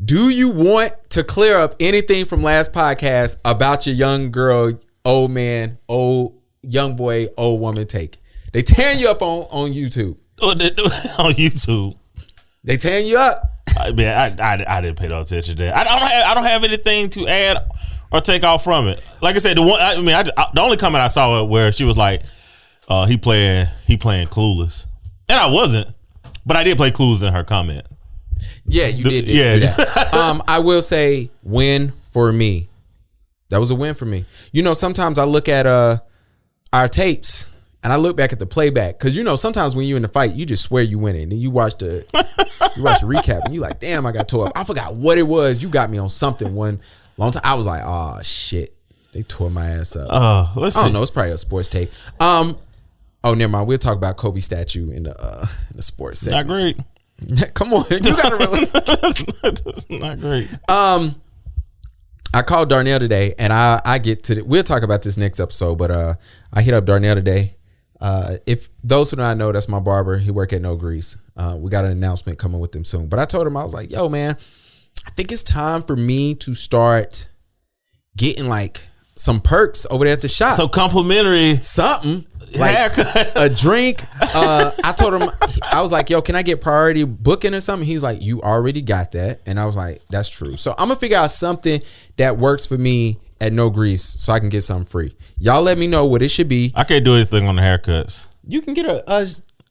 Do you want to clear up anything from last podcast about your young girl, old man, old young boy, old woman take? They tearing you up on YouTube. On YouTube. They tearing you up. I didn't pay no attention to that. I don't have anything to add or take off from it. Like I said, the only comment I saw where she was like, he playing Clueless, and I wasn't, but I did play Clueless in her comment. Yeah, you did. That. I will say, win for me. That was a win for me. You know, sometimes I look at our tapes and I look back at the playback because sometimes when you're in the fight, you just swear you winning. And then you watch the recap and you like, damn, I got tore up. I forgot what it was. You got me on something one long time. I was like, oh shit, they tore my ass up. I don't know. It's probably a sports take. Oh, never mind. We'll talk about Kobe statue in the sports segment. Not great. Come on, you gotta really. That's not great. I called Darnell today, and I get to we'll talk about this next episode. But I hit up Darnell today. If those who do not know, that's my barber. He work at No Grease. We got an announcement coming with them soon. But I told him, I was like, "Yo, man, I think it's time for me to start getting like some perks over there at the shop. So complimentary something." Like haircut, a drink. I told him, I was like, yo, can I get priority booking or something? He's like, you already got that. And I was like, that's true. So I'm gonna figure out something that works for me at No Grease so I can get something free. Y'all let me know what it should be. I can't do anything on the haircuts. You can get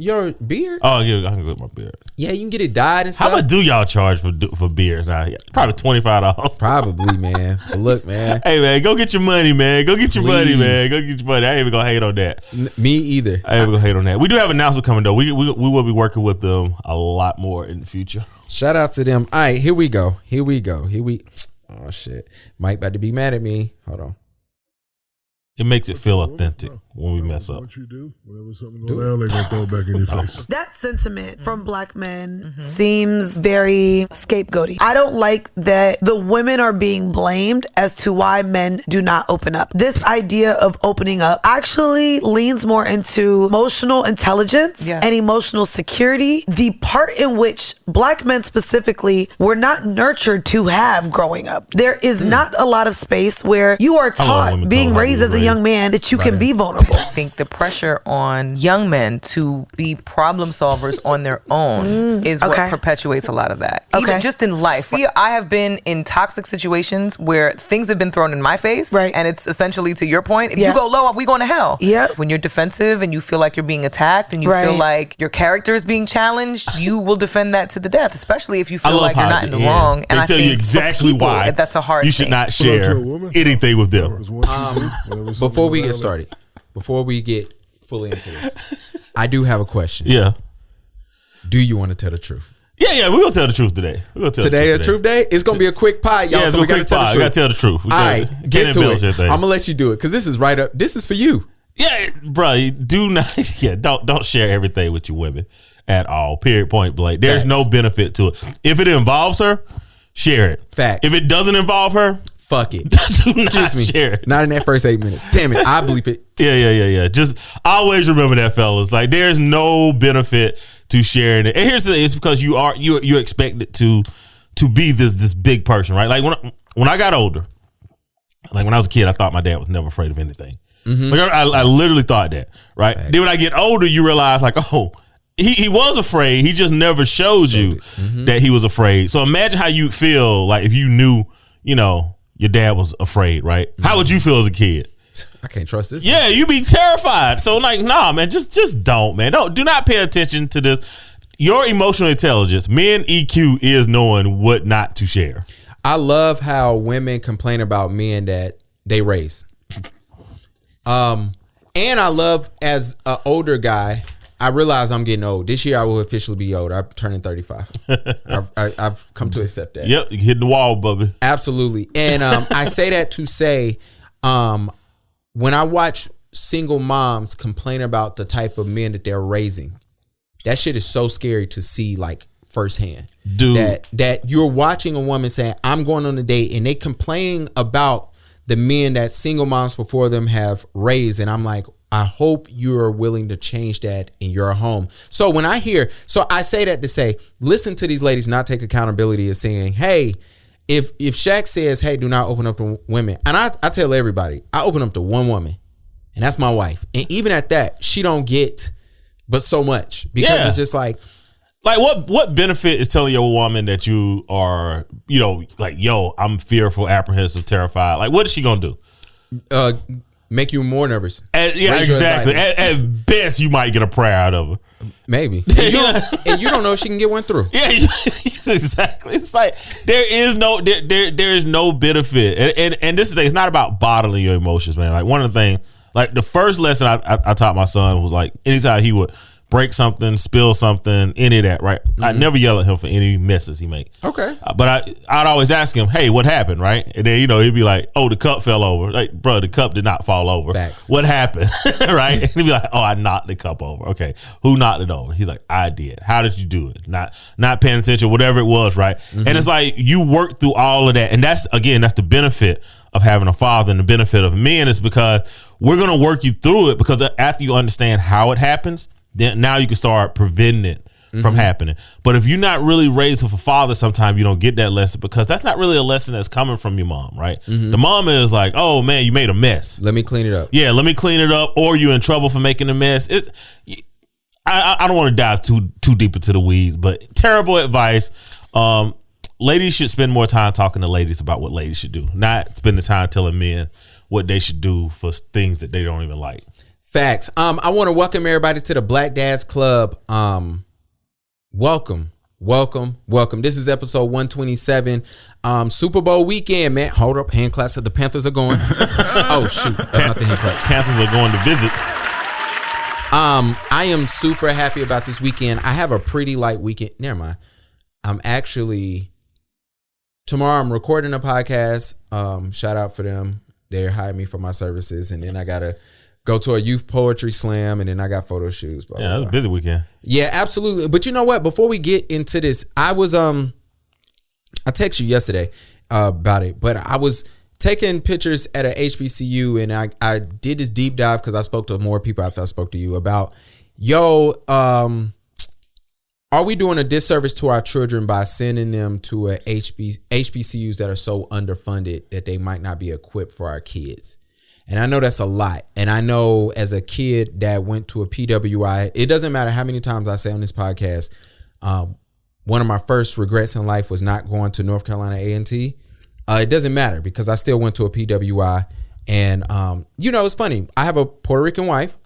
your beard. Oh yeah, I can get my beard. Yeah, you can get it dyed and stuff. How much do y'all charge for beards out here? Probably $25. Probably, man. But look, man. Hey, man, go get your money, man. Go get your money, man. Go get your money. I ain't even gonna hate on that. Me either. I ain't even gonna hate on that. We do have an announcement coming though. We will be working with them a lot more in the future. Shout out to them. All right, here we go. Oh shit, Mike about to be mad at me. Hold on. It makes it feel authentic when we mess up. What you do, whenever something goes down, they're gonna throw it back in your face. That sentiment from black men seems very scapegoaty. I don't like that the women are being blamed as to why men do not open up. This idea of opening up actually leans more into emotional intelligence and emotional security, the part in which black men specifically were not nurtured to have growing up. There is not a lot of space where you are taught, being raised as a young man, that you can be vulnerable. I think the pressure on young men to be problem solvers on their own is what perpetuates a lot of that. Even just in life. I have been in toxic situations where things have been thrown in my face, and it's essentially, to your point, if you go low, we going to hell. When you're defensive and you feel like you're being attacked and you feel like your character is being challenged, you will defend that to to death, especially if you feel like you're not in the wrong. And they tell you exactly why that's a hard you should not share anything with them. Before we get started, before we get fully into this, I do have a question. Yeah. Do you want to tell the truth? Yeah, we're gonna tell the truth today. Today a truth day. It's gonna be a quick pod, y'all. Yeah, so we gotta tell the truth. We gotta tell the truth. All right, get to it. I'm gonna let you do it because this is right up. This is for you. Yeah, bro. Do not. Yeah, don't share everything with your women at all. Period. Point blank. There's no benefit to it. If it involves her, share it. Facts. If it doesn't involve her, fuck it. Excuse me. Share it. Not in that first 8 minutes. Damn it. I bleep it. Yeah. Just always remember that, fellas. Like, there's no benefit to sharing it. And here's the thing, it's because you're expected to be this big person, right? Like when I got older, like when I was a kid, I thought my dad was never afraid of anything. Mm-hmm. Like I literally thought that, right? Thanks. Then when I get older, you realize like, oh, he was afraid. He just never showed you that he was afraid. So imagine how you'd feel like if you knew, your dad was afraid, right? Mm-hmm. How would you feel as a kid? I can't trust this. Yeah, you'd be terrified. So like, nah, man, just don't, man. Do not pay attention to this. Your emotional intelligence, men EQ is knowing what not to share. I love how women complain about men that they raise. And I love, as an older guy, I realize I'm getting old. This year I will officially be old. I'm turning 35. I've come to accept that. Yep, you hit the wall, Bubby. Absolutely. And I say that to say, when I watch single moms complain about the type of men that they're raising, that shit is so scary to see, like, firsthand. Dude. That you're watching a woman saying, I'm going on a date, and they complain about the men that single moms before them have raised. And I'm like, I hope you're willing to change that in your home. So when I say that to say, listen to these ladies not take accountability of saying, hey, if Shaq says, hey, do not open up to women. And I tell everybody, I open up to one woman, and that's my wife. And even at that, she don't get but so much, because it's just like what benefit is telling your woman that you are, like, yo, I'm fearful, apprehensive, terrified? Like, what is she going to do? Make you more nervous. Exactly. At best, you might get a prayer out of her. Maybe. And you don't know if she can get one through. Yeah, exactly. It's like there is no benefit. And this is it's not about bottling your emotions, man. Like, one of the things, like the first lesson I taught my son was, like, anytime he would break something, spill something, any of that, right? Mm-hmm. I never yell at him for any messes he make. Okay. But I'd always ask him, hey, what happened, right? And then, he'd be like, oh, the cup fell over. Like, bro, the cup did not fall over. Facts. What happened? Right? And he'd be like, oh, I knocked the cup over. Okay. Who knocked it over? He's like, I did. How did you do it? Not paying attention, whatever it was, right? Mm-hmm. And it's like, you work through all of that. And that's the benefit of having a father, and the benefit of men is because we're going to work you through it, because after you understand how it happens, then now you can start preventing it from happening. But if you're not really raised with a father, sometimes you don't get that lesson, because that's not really a lesson that's coming from your mom, right? Mm-hmm. The mom is like, oh man, you made a mess. Let me clean it up. Yeah, let me clean it up, or you're in trouble for making a mess. I don't want to dive too deep into the weeds, but terrible advice. Ladies should spend more time talking to ladies about what ladies should do, not spending time telling men what they should do for things that they don't even like. Facts. I want to welcome everybody to the Black Dads Club. Welcome. This is episode 127. Super Bowl weekend, man. Hold up, hand claps. The Panthers are going. Oh shoot, that's not the hand claps. Panthers are going to visit. I am super happy about this weekend. I have a pretty light weekend. Never mind. Tomorrow I'm recording a podcast. Shout out for them. They're hiring me for my services, and then I gotta go to a youth poetry slam, and then I got photo shoots. Blah, yeah, it was a busy weekend. Yeah, absolutely. But you know what? Before we get into this, I texted you yesterday about it, but I was taking pictures at a HBCU, and I did this deep dive because I spoke to more people after I spoke to you about, are we doing a disservice to our children by sending them to HBCUs that are so underfunded that they might not be equipped for our kids? And I know that's a lot. And I know as a kid that went to a PWI, it doesn't matter how many times I say on this podcast, one of my first regrets in life was not going to North Carolina A&T. It doesn't matter because I still went to a PWI. And, it's funny. I have a Puerto Rican wife,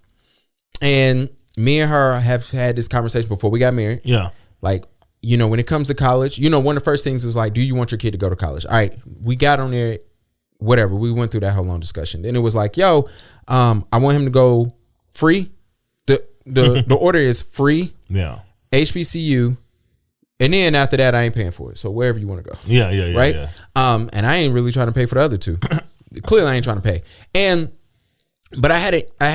and me and her have had this conversation before we got married. Yeah. Like, when it comes to college, one of the first things is like, do you want your kid to go to college? All right. We got on there. Whatever, we went through that whole long discussion. Then it was like, I want him to go free. The order is free. Yeah. HBCU, and then after that, I ain't paying for it. So wherever you want to go. Yeah. Right. Yeah. And I ain't really trying to pay for the other two. Clearly, I ain't trying to pay. But I had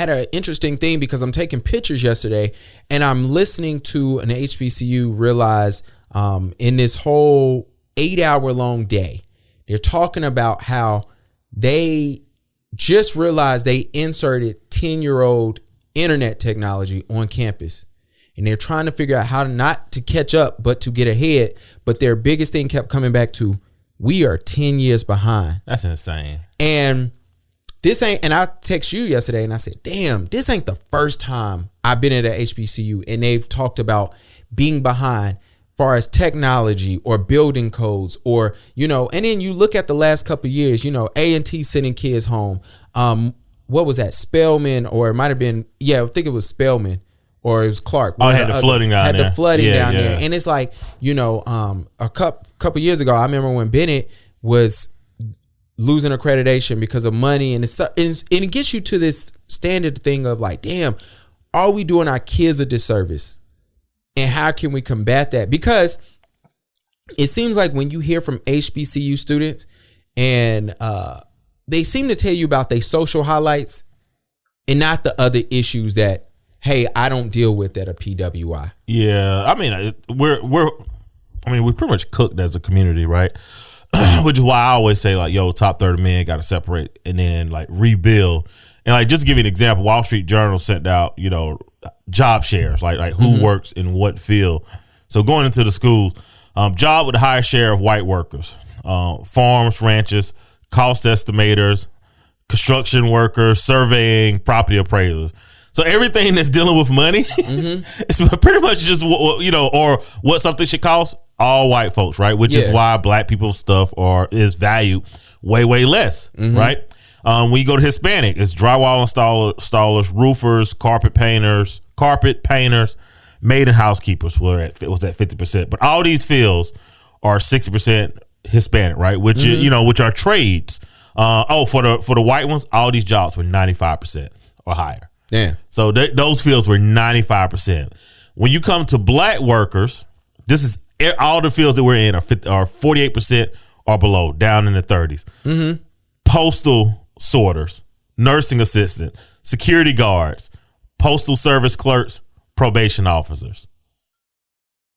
an interesting thing because I'm taking pictures yesterday, and I'm listening to an HBCU realize in this whole 8-hour long day, they're talking about how they just realized they inserted 10-year-old internet technology on campus, and they're trying to figure out how not to catch up, but to get ahead. But their biggest thing kept coming back to, we are 10 years behind. That's insane. And I text you yesterday and I said, damn, this ain't the first time I've been at a HBCU and they've talked about being behind far as technology or building codes or, and then you look at the last couple of years, A&T sending kids home. What was that? Spelman, or it might have been, I think it was Spelman or it was Clark. Oh, it had the flooding down there. Had the flooding down there. And it's like, a couple years ago, I remember when Bennett was losing accreditation because of money and stuff. And it gets you to this standard thing of like, damn, are we doing our kids a disservice? And how can we combat that? Because it seems like when you hear from HBCU students and they seem to tell you about their social highlights and not the other issues that, hey, I don't deal with at a PWI. Yeah. I mean, we're pretty much cooked as a community, right? Which is why I always say like, top third of men got to separate and then like rebuild. And like, just to give you an example, Wall Street Journal sent out, you know, job shares, like who works in what field. So going into the schools, job with a higher share of white workers, farms, ranches, cost estimators, construction workers, surveying, property appraisers. So everything that's dealing with money, it's pretty much just, you know, or what something should cost, all white folks, right? Which is why black people's stuff is valued way, way less, right? When you go to Hispanic, it's drywall installers, roofers, carpet painters, maid and housekeepers was at 50%. But all these fields are 60% Hispanic, right? Which is, you know, which are trades. For the white ones, all these jobs were 95% or higher. Yeah. So those fields were 95%. When you come to black workers, this is all the fields that we're in are 48% or below, down in the 30s. Postal sorters, nursing assistant, security guards, postal service clerks, probation officers.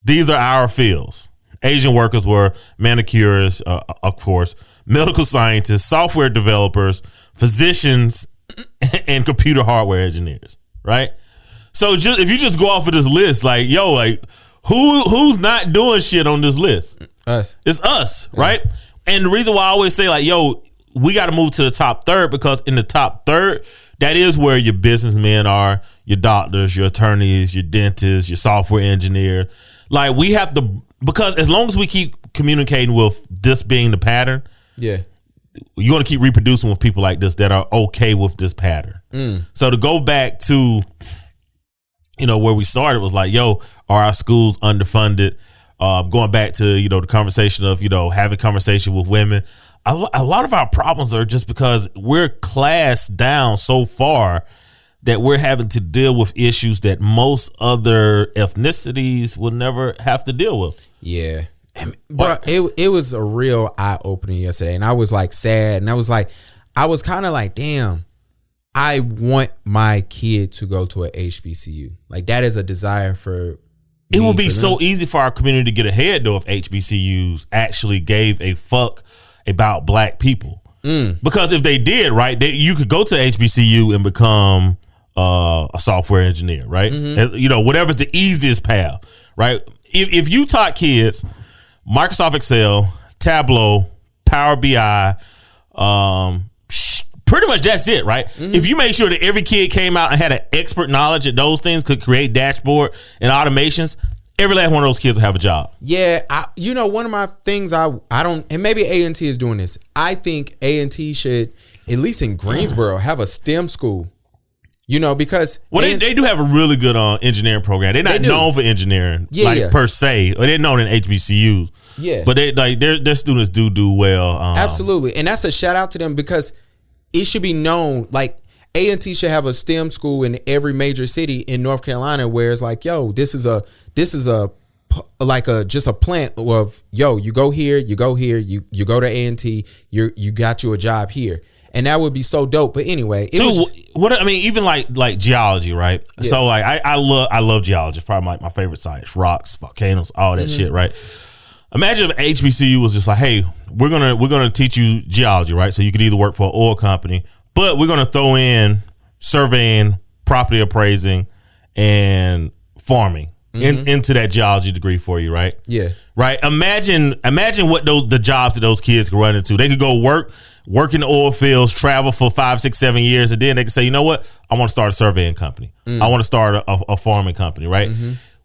These are our fields. Asian workers were manicurists, of course, medical scientists, software developers, physicians, and computer hardware engineers, right? So if you just go off of this list, like, yo, like, who's not doing shit on this list? Us. It's us, right? And the reason why I always say, like, yo, we got to move to the top third, because in the top third, that is where your businessmen are, your doctors, your attorneys, your dentists, your software engineer. Like, we have to, because as long as we keep communicating with this being the pattern, you're going to keep reproducing with people like this that are okay with this pattern. So to go back to, you know, where we started was like, yo, are our schools underfunded? Going back to, you know, the conversation of, you know, having conversation with women. A lot of our problems are just because we're classed down so far that we're having to deal with issues that most other ethnicities will never have to deal with. Yeah. But it was a real eye-opener yesterday, and I was like sad, and I was kind of like, damn, I want my kid to go to a HBCU. Like, that is a desire for it would be so easy for our community to get ahead, though, if HBCUs actually gave a fuck about black people. Because if they did, right, you could go to HBCU and become a software engineer, right? You know, whatever's the easiest path, right? If you taught kids Microsoft Excel, Tableau, Power BI, pretty much that's it, right? If you make sure that every kid came out and had an expert knowledge at those things, could create dashboard and automations, every last one of those kids will have a job. Yeah, you know, one of my things I don't, and maybe A&T is doing this. I think A&T should, at least in Greensboro, have a STEM school. You know, because they do have a really good engineering program. They're not known for engineering, per se, or they're known in HBCUs. Yeah, but their students do well. Absolutely, and that's a shout out to them, because it should be known. Like, A&T should have a STEM school in every major city in North Carolina, where it's like, yo, this is a just a plant of, yo, you go here, you go to A&T, you got you a job here. And that would be so dope. But anyway, even like geology, right? Yeah. So like I love geology. It's probably my favorite science. Rocks, volcanoes, all that shit, right? Imagine if HBCU was just like, hey, we're gonna teach you geology, right? So you could either work for an oil company, but we're gonna throw in surveying, property appraising, and farming into that geology degree for you, right? Yeah. Right. Imagine what the jobs that those kids could run into. They could go work in the oil fields, travel for 5, 6, 7 years, and then they can say, you know what? I want to start a surveying company. I want to start a farming company, right?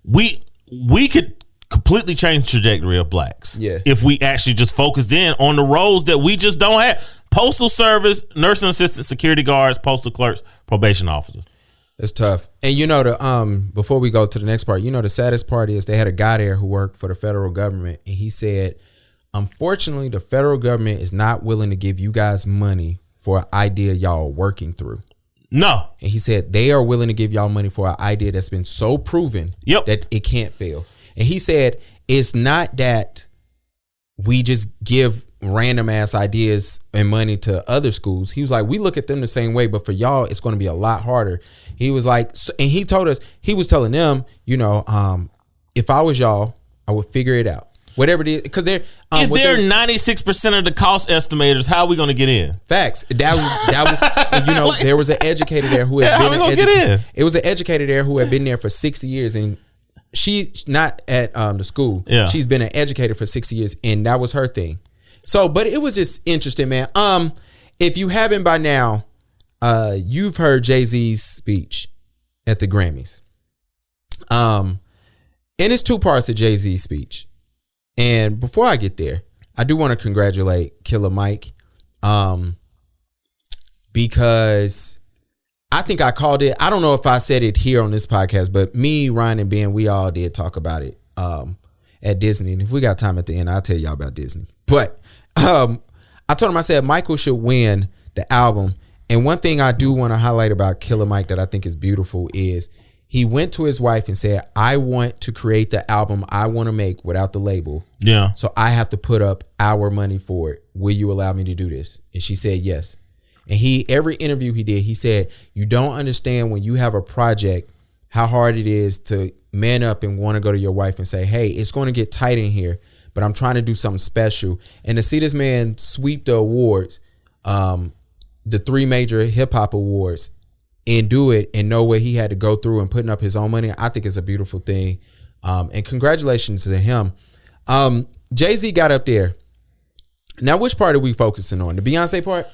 We could completely change the trajectory of blacks if we actually just focused in on the roles that we just don't have. Postal service, nursing assistant, security guards, postal clerks, probation officers. It's tough. And you know, before we go to the next part, you know, the saddest part is they had a guy there who worked for the federal government, and he said, unfortunately, the federal government is not willing to give you guys money for an idea y'all are working through. No. And he said they are willing to give y'all money for an idea that's been so proven that it can't fail. And he said it's not that we just give random ass ideas and money to other schools. He was like, we look at them the same way, but for y'all, it's going to be a lot harder. He was like, and he told us, he was telling them, you know, if I was y'all, I would figure it out. whatever it is, because they're if they're 96% of the cost estimators, how are we going to get in? Facts. That there was an educator there who had been It was an educator there who had been there for 60 years, and she's not at the school. Yeah, she's been an educator for 60 years, and that was her thing. So, but it was just interesting, man. If you haven't by now, you've heard Jay-Z's speech at the Grammys. And it's two parts of Jay-Z's speech. And before I get there, I do want to congratulate Killer Mike, because I think I called it. I don't know if I said it here on this podcast, but me, Ryan, and Ben, we all did talk about it at Disney. And if we got time at the end, I'll tell y'all about Disney. But I told him, I said, Michael should win the album. And one thing I do want to highlight about Killer Mike that I think is beautiful is he went to his wife and said, I want to create the album I want to make without the label. Yeah. So I have to put up our money for it. Will you allow me to do this? And she said yes. And every interview he did, he said, you don't understand when you have a project, how hard it is to man up and want to go to your wife and say, hey, it's going to get tight in here, but I'm trying to do something special. And to see this man sweep the awards, the 3 major hip hop awards, and do it and know what he had to go through and putting up his own money, I think it's a beautiful thing. And congratulations to him. Jay-Z got up there. Now, which part are we focusing on? The Beyonce part?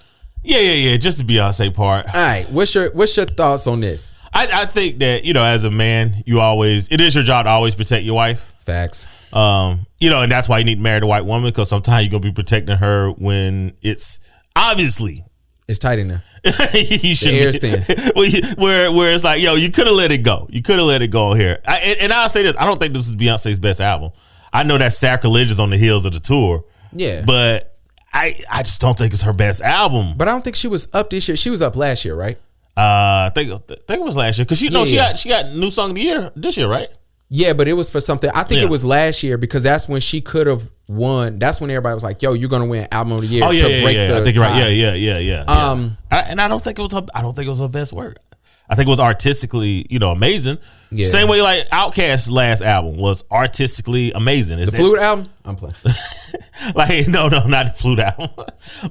Yeah. Just the Beyonce part. All right. What's your thoughts on this? I think that, as a man, it is your job to always protect your wife. Facts. And that's why you need to marry a white woman, because sometimes you're going to be protecting her when it's obviously it's tight in there. You should where it's like, yo, you could have let it go. You could have let it go here. And I'll say this: I don't think this is Beyonce's best album. I know that's sacrilegious on the heels of the tour. Yeah, but I just don't think it's her best album. But I don't think she was up this year. She was up last year, right? I think it was last year, because she got new song of the year this year, right? Yeah, but it was for something. I think it was last year, because that's when she could have won. That's when everybody was like, "Yo, you're gonna win album of the year." Oh yeah, to break the I think you're tie. right. Yeah. And I don't think it was. I don't think it was her best work. I think it was artistically, amazing. Yeah. Same way like Outkast's last album was artistically amazing. The Flute album? I'm playing. Like no, not the Flute album,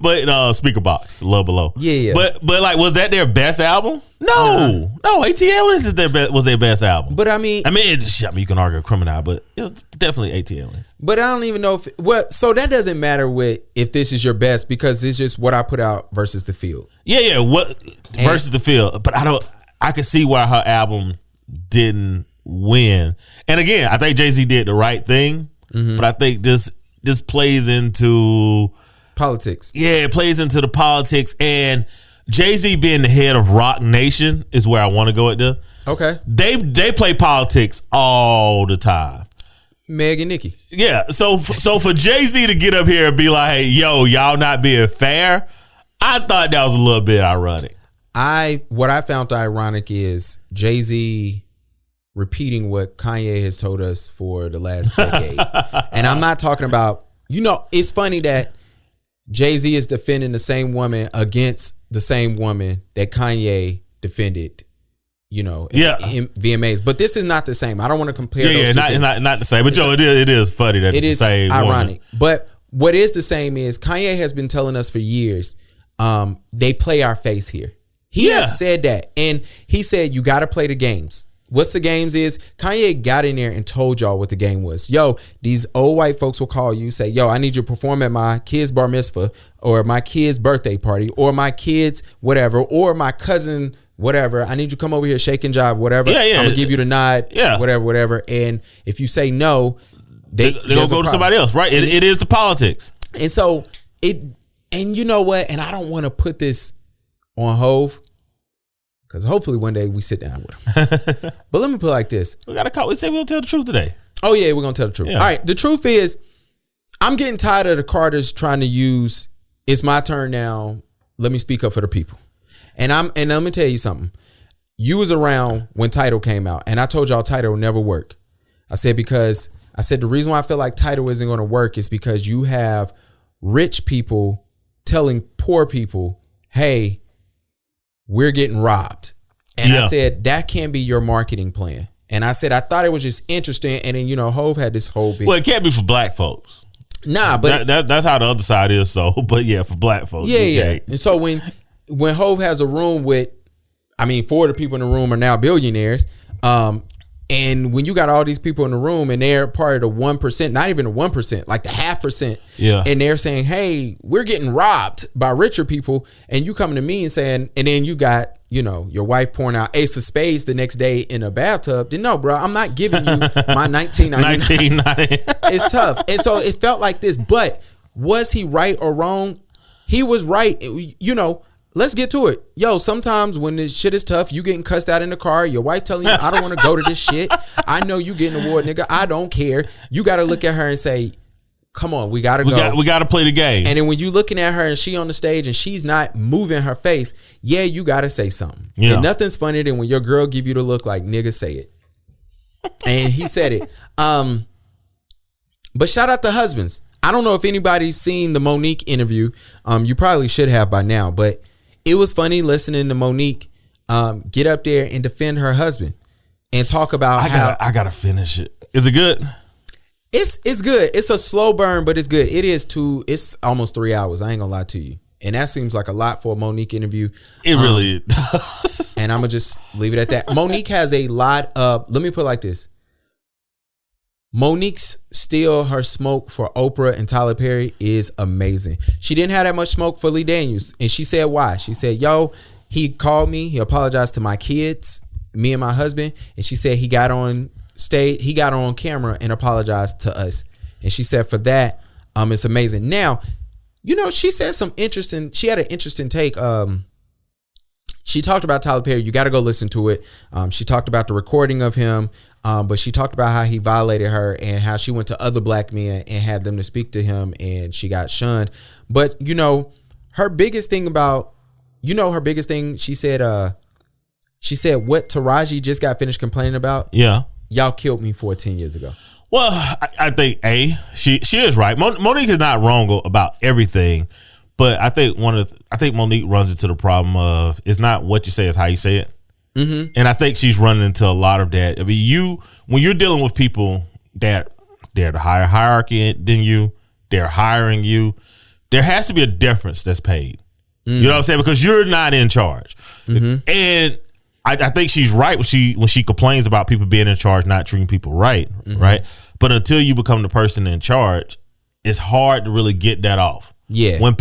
but Speaker Box, Love Below. Yeah. But like, was that their best album? No. ATLiens was their best album. But I mean, you can argue Criminal, but it was definitely ATLiens. But I don't even know so that doesn't matter if this is your best, because it's just what I put out versus the field. Yeah. Versus the field, but I could see why her album didn't win. And again, I think Jay-Z did the right thing, but I think this plays into politics. Yeah, it plays into the politics, and Jay-Z being the head of Rock Nation is where I want to go at this. Okay. They play politics all the time. Meg and Nicki. Yeah. So for Jay-Z to get up here and be like, hey, yo, y'all not being fair, I thought that was a little bit ironic. What I found ironic is Jay-Z repeating what Kanye has told us for the last decade. And I'm not talking about, it's funny that Jay-Z is defending the same woman against the same woman that Kanye defended, in VMAs. But this is not the same. I don't want to compare those two things. Not the same. But it is funny that it's the same ironic. woman. But what is the same is Kanye has been telling us for years, they play our face here. He has said that. And he said, you got to play the games. What's the games is Kanye got in there and told y'all what the game was. Yo, these old white folks will call you, say, yo, I need you to perform at my kid's bar mitzvah or my kid's birthday party or my kid's whatever or my cousin whatever. I need you to come over here, shake and jive, whatever. I'm going to give you the nod, whatever. And if you say no, they're going to go to somebody else, right? It is the politics. And so and you know what? And I don't want to put this on Hove, because hopefully one day we sit down with him. But let me put it like this. We say we're going to tell the truth today. Oh, yeah, we're going to tell the truth. Yeah. All right, the truth is, I'm getting tired of the Carters trying to use, it's my turn now, let me speak up for the people. And let me tell you something. You was around when Tidal came out, and I told y'all Tidal will never work. I said the reason why I feel like Tidal isn't going to work is because you have rich people telling poor people, hey, we're getting robbed. And I said, that can't be your marketing plan. And I said I thought it was just interesting. And then Hov had this whole big. Well, it can't be for black folks. Nah, but that's how the other side is. So, but yeah, for black folks. Yeah. And so when Hov has a room with, 4 of the people in the room are now billionaires. And when you got all these people in the room and they're part of the 1%, not even the 1%, like the 0.5%. Yeah. And they're saying, hey, we're getting robbed by richer people. And you coming to me and saying, and then you got, your wife pouring out Ace of Spades the next day in a bathtub. Then no, bro, I'm not giving you my 1999. It's tough. And so it felt like this. But was he right or wrong? He was right. Let's get to it. Yo, sometimes when this shit is tough, you getting cussed out in the car, your wife telling you, I don't want to go to this shit. I know you getting an award, nigga. I don't care. You got to look at her and say, come on, we got to go. We got to play the game. And then when you looking at her and she on the stage and she's not moving her face, yeah, you got to say something. Yeah. And nothing's funnier than when your girl give you the look like, nigga, say it. And he said it. But shout out to husbands. I don't know if anybody's seen the Monique interview. You probably should have by now, but it was funny listening to Monique get up there and defend her husband and talk about I gotta finish it. Is it good? It's good. It's a slow burn, but it's good. It's almost 3 hours. I ain't gonna lie to you. And that seems like a lot for a Monique interview. It really does. And I'm gonna just leave it at that. Monique has a lot of, let me put it like this. Monique's steal her smoke for Oprah and Tyler Perry is amazing. She didn't have that much smoke for Lee Daniels. And she said why. She said, yo, he called me. He apologized to my kids, me and my husband. And she said he got on camera and apologized to us. And she said for that, it's amazing. Now, she said she had an interesting take. She talked about Tyler Perry. You got to go listen to it. She talked about the recording of him. But she talked about how he violated her and how she went to other black men and had them to speak to him and she got shunned. But, her biggest thing, she said what Taraji just got finished complaining about. Yeah. Y'all killed me 14 years ago. Well, I think she is right. Monique is not wrong about everything, but I think Monique runs into the problem of it's not what you say, it's how you say it. Mm-hmm. And I think she's running into a lot of that. When you're dealing with people that they're the higher hierarchy than you, they're hiring you, there has to be a difference that's paid. Mm-hmm. You know what I'm saying? Because you're not in charge. Mm-hmm. And I think she's right when she complains about people being in charge, not treating people right, mm-hmm. right? But until you become the person in charge, it's hard to really get that off. Yeah. When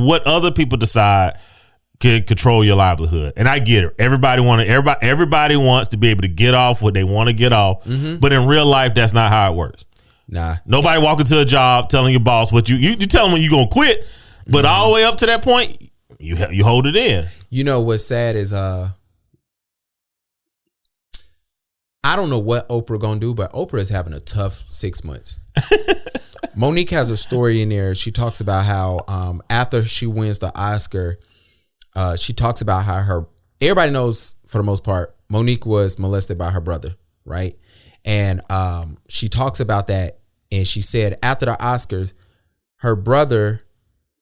what other people decide can control your livelihood. And I get it. Everybody wants to be able to get off what they want to get off. Mm-hmm. But in real life, that's not how it works. Nah. Nobody walking to a job telling your boss what you tell them when you're going to quit. But all the way up to that point, you hold it in. What's sad is I don't know what Oprah going to do, but Oprah is having a tough 6 months. Monique has a story in there. She talks about how after she wins the Oscar, she talks about how everybody knows for the most part, Monique was molested by her brother, right? And she talks about that. And she said after the Oscars, her brother,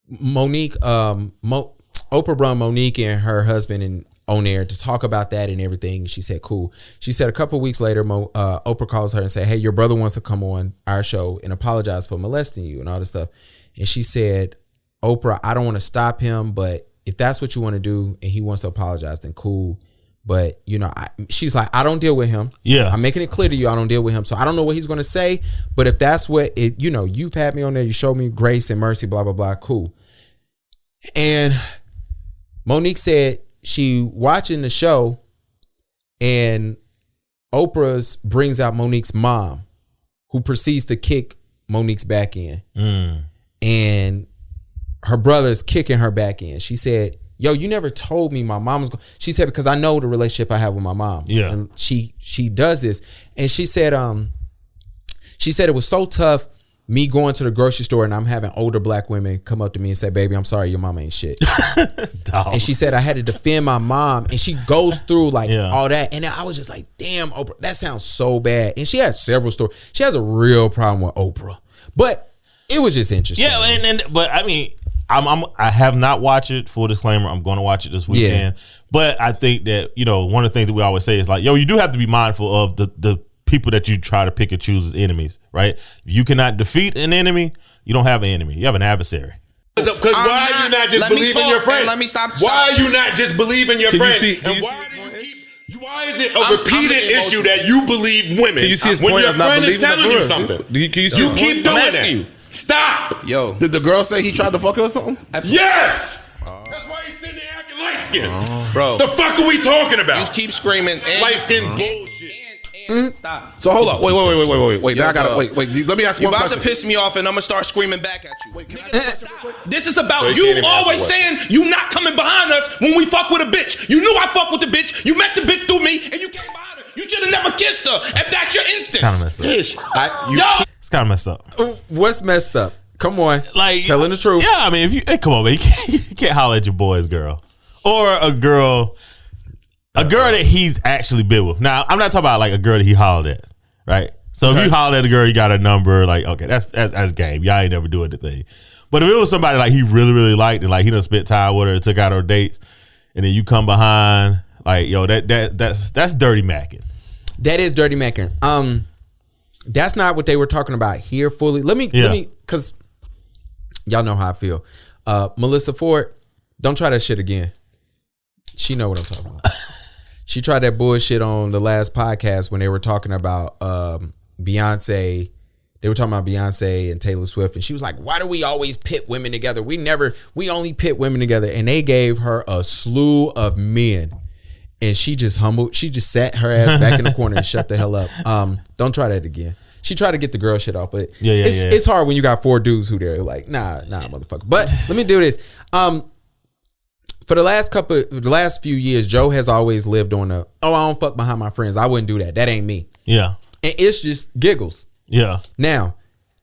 Monique, Oprah brought Monique and her husband on air to talk about that and everything. She said, cool. She said a couple of weeks later, Oprah calls her and said, hey, your brother wants to come on our show and apologize for molesting you and all this stuff. And she said, Oprah, I don't want to stop him, but if that's what you want to do and he wants to apologize, then cool. But, she's like, I don't deal with him. Yeah. I'm making it clear to you, I don't deal with him. So I don't know what he's going to say. But if that's what you've had me on there, you showed me grace and mercy, blah, blah, blah. Cool. And Monique said she watching the show and Oprah brings out Monique's mom, who proceeds to kick Monique's back in. And her brother's kicking her back in. She said, yo, you never told me my mom was going. She said, because I know the relationship I have with my mom. Yeah. And she does this. And she said it was so tough me going to the grocery store and I'm having older black women come up to me and say, baby, I'm sorry, your mama ain't shit. And she said I had to defend my mom. And she goes through all that. And I was just like, damn, Oprah, that sounds so bad. And she has several stories. She has a real problem with Oprah. But it was just interesting. Yeah, but I mean, I have not watched it. Full disclaimer, I'm going to watch it this weekend. Yeah. But I think that, one of the things that we always say is like, you do have to be mindful of the people that you try to pick and choose as enemies, right? If you cannot defeat an enemy, you don't have an enemy. You have an adversary. Because why are you not just believing your friend? Let me stop. Why are you not just believing your friend? And why is it a repeated issue that you believe women when your friend is telling you something? You keep doing that. Stop. Yo, did the girl say he tried to fuck her or something? Absolutely. Yes. That's why he's sitting there acting light skinned. Bro, the fuck are we talking about? You keep screaming light skinned bullshit. Stop. So hold up. Wait. Now I gotta wait. Let me ask you one question. You're about to piss me off, and I'm gonna start screaming back at you. Wait, this is about you always saying you not coming behind us when we fuck with a bitch. You knew I fuck with the bitch. You met the bitch through me, and you came behind her. You should have never kissed her if that's your instinct. It's kind of messed up. What's messed up? Come on, like telling the truth. Yeah, I mean, come on, man, you can't holler at your boy's girl or a girl that he's actually been with. Now, I'm not talking about like a girl that he hollered at, right? So if you holler at a girl, you got a number, like, okay, that's game. Y'all ain't never doing the thing. But if it was somebody like he really, really liked and like he done spent time with her and took out her dates, and then you come behind, like, yo, that's dirty macking. That is dirty macking. That's not what they were talking about here fully. Let me, because y'all know how I feel. Melissa Ford, don't try that shit again. She know what I'm talking about. She tried that bullshit on the last podcast when they were talking about Beyonce. They were talking about Beyonce and Taylor Swift, and she was like, "Why do we always pit women together? We only pit women together." And they gave her a slew of men, and she just humbled. She just sat her ass back in the corner and shut the hell up. Don't try that again. She tried to get the girl shit off, but it's hard when you got 4 dudes who they're like, nah, motherfucker. But let me do this. For the last few years, Joe has always lived on I don't fuck behind my friends. I wouldn't do that. That ain't me. Yeah. And it's just giggles. Yeah. Now,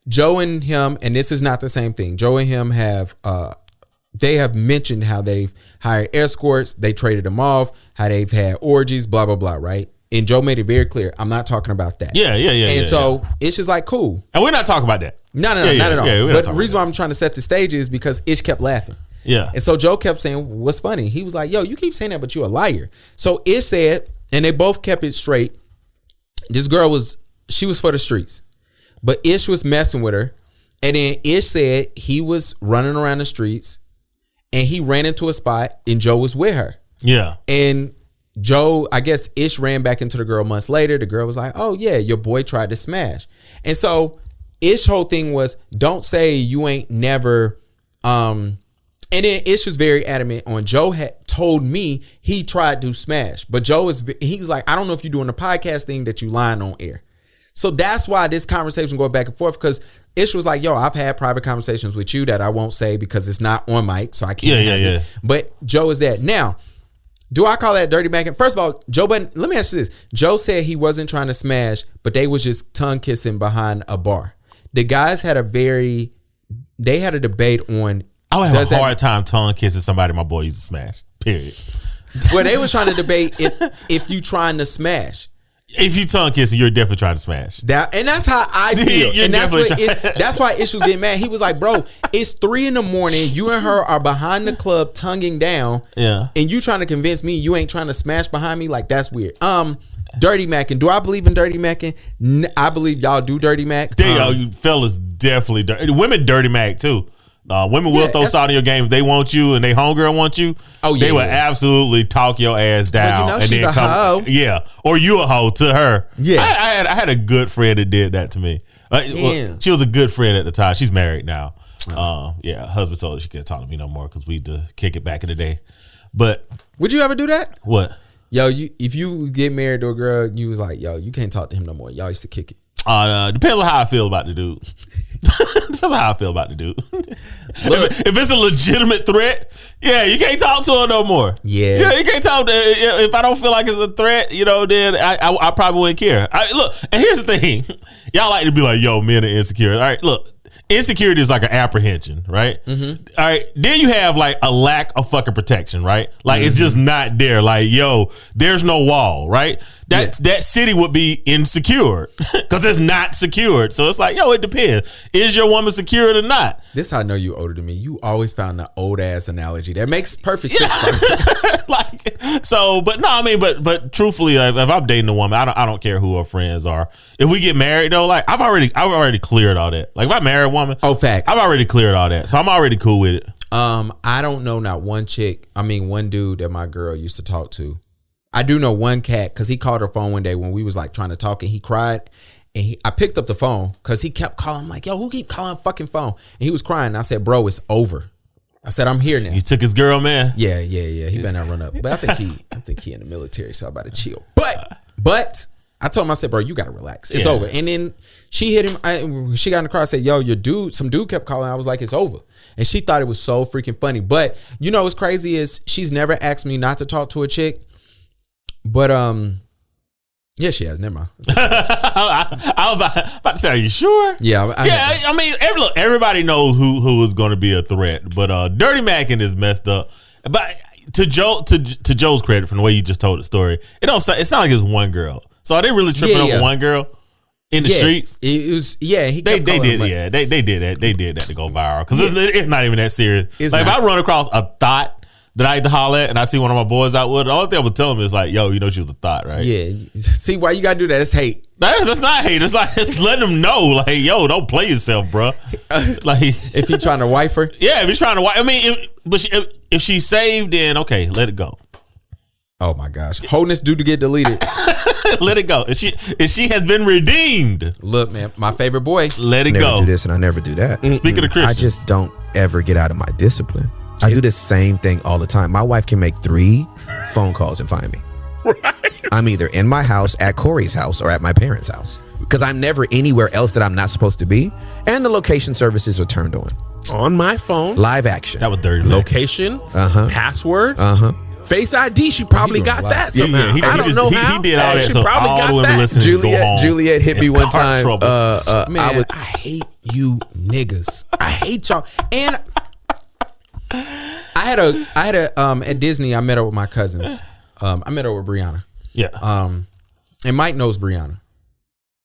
Joe and him, and this is not the same thing. Joe and him have they have mentioned how they've hired escorts, they traded them off, how they've had orgies, blah, blah, blah, right? And Joe made it very clear, I'm not talking about that. Yeah. And so it's just like, cool. And we're not talking about that. No, not at all. But the reason why I'm trying to set the stage is because Ish kept laughing. Yeah. And so Joe kept saying, what's funny? He was like, yo, you keep saying that, but you're a liar. So Ish said, and they both kept it straight. This girl she was for the streets, but Ish was messing with her. And then Ish said he was running around the streets and he ran into a spot and Joe was with her. Yeah. And Joe, I guess Ish ran back into the girl months later. The girl was like, oh yeah, your boy tried to smash. And so Ish's whole thing was, don't say you ain't never, and then Ish was very adamant on Joe had told me he tried to smash. But he was like, I don't know if you're doing a podcast thing that you lying on air. So that's why this conversation going back and forth, because Ish was like, yo, I've had private conversations with you that I won't say because it's not on mic, so I can't. Yeah. But Joe is that. Now, do I call that dirty macking? First of all, Joe, but let me ask you this. Joe said he wasn't trying to smash, but they was just tongue kissing behind a bar. The guys had a debate on, I would have a hard time tongue kissing somebody my boy used to smash. Period. Well, they were trying to debate if you trying to smash. If you tongue kissing, you're definitely trying to smash. And that's how I feel. And that's why Ish was getting mad. He was like, bro, it's 3 a.m. You and her are behind the club tonguing down. Yeah. And you trying to convince me you ain't trying to smash behind me? Like, that's weird. Dirty macking. Do I believe in dirty macking? I believe y'all do dirty mac. You fellas definitely dirty. Women dirty mac too. Women will throw salt in your game if they want you and they homegirl want you. Oh yeah, they will absolutely talk your ass down and then come. Hoe. Yeah, or you a hoe to her. Yeah, I had a good friend that did that to me. Well, she was a good friend at the time. She's married now. Yeah, husband told her she couldn't talk to me no more because we used to kick it back in the day. But would you ever do that? What? Yo, if you get married to a girl, you was like, yo, you can't talk to him no more. Y'all used to kick it. Depends on how I feel about the dude. Depends on how I feel about the dude. If it's a legitimate threat, yeah, you can't talk to her no more. Yeah, you can't talk to her. If I don't feel like it's a threat, then I probably wouldn't care. Look, and here's the thing. Y'all like to be like, yo, men are insecure. All right, look, insecurity is like an apprehension, right? Mm-hmm. All right. Then you have like a lack of fucking protection, right? Like it's just not there. Like, yo, there's no wall, right? That city would be insecure because it's not secured. So it's like, yo, it depends. Is your woman secured or not? This how I know you older than me. You always found an old ass analogy that makes perfect sense. Like, so, but no, I mean, but truthfully, like, if I'm dating a woman, I don't care who her friends are. If we get married though, like I've already cleared all that. Like if I marry a woman, facts. I've already cleared all that. So I'm already cool with it. I don't know not one one dude that my girl used to talk to. I do know one cat because he called her phone one day when we was like trying to talk and he cried. And I picked up the phone because he kept calling. I'm like, yo, who keep calling fucking phone? And he was crying. And I said, bro, it's over. I said, I'm here now. You took his girl, man. Yeah. He better not run up. But I think he in the military, so I about to chill. But I told him, I said, bro, you gotta relax. It's over. And then she hit him. She got in the car. I said, yo, some dude kept calling. I was like, it's over. And she thought it was so freaking funny. But you know what's crazy is she's never asked me not to talk to a chick. But yeah, she has. Never mind. I was about to say, are you sure? Yeah, I mean, everybody knows who is going to be a threat. But Dirty Mackin is messed up. But to Joe's credit, from the way you just told the story, it's not like it's one girl. So are they really tripping over one girl in the streets? It was. Yeah, they did. Yeah, they did that. They did that to go viral because it's not even that serious. If I run across a thought that I had to holler at and I see one of my boys out with it, the only thing I would tell him is like, yo, you know she was a thought, right? Yeah. See why you gotta do that? It's hate. That's not hate. It's like, it's letting them know, like, yo, don't play yourself, bro. Like, if he's trying to wife her? Yeah, if he's trying to wife, I mean, if she's saved, then okay, let it go. Oh my gosh. Wholeness due to get deleted. Let it go. If she has been redeemed. Look, man, my favorite boy. Let it go. I go. never do this and I never do that. Speaking of Christians, I just don't ever get out of my discipline. I do the same thing all the time. My wife can make 3 phone calls and find me. Right. I'm either in my house, at Corey's house, or at my parents' house. Because I'm never anywhere else that I'm not supposed to be. And the location services are turned on. On my phone. Live action. That was dirty. Location. Password. Face ID. She probably got that somehow. I don't know how. He did all that. She so probably all got the women listening go home. Juliet hit me one time. Man, I hate you niggas. I hate y'all. And I had a at Disney, I met up with my cousins. I met up with Brianna. Yeah. And Mike knows Brianna.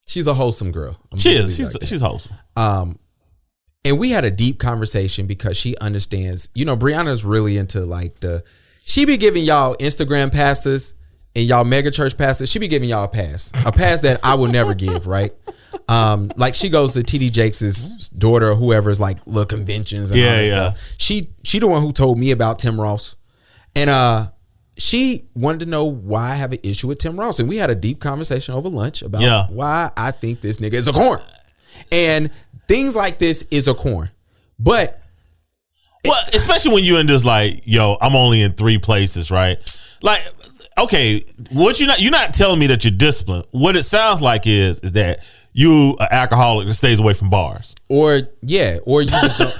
She's a wholesome girl. She is. She's wholesome. And we had a deep conversation because she understands, Brianna's really into like she be giving y'all Instagram pastors and y'all mega church pastors. She be giving y'all a pass that I will never give, right? Like she goes to TD Jakes' daughter or whoever's like little conventions and all that stuff. She the one who told me about Tim Ross. And she wanted to know why I have an issue with Tim Ross. And we had a deep conversation over lunch about why I think this nigga is a corn. And things like this is a corn. But especially when you're in this like, yo, I'm only in 3 places, right? Like, okay, what you're not telling me that you're disciplined. What it sounds like is that you an alcoholic that stays away from bars. Or you just don't.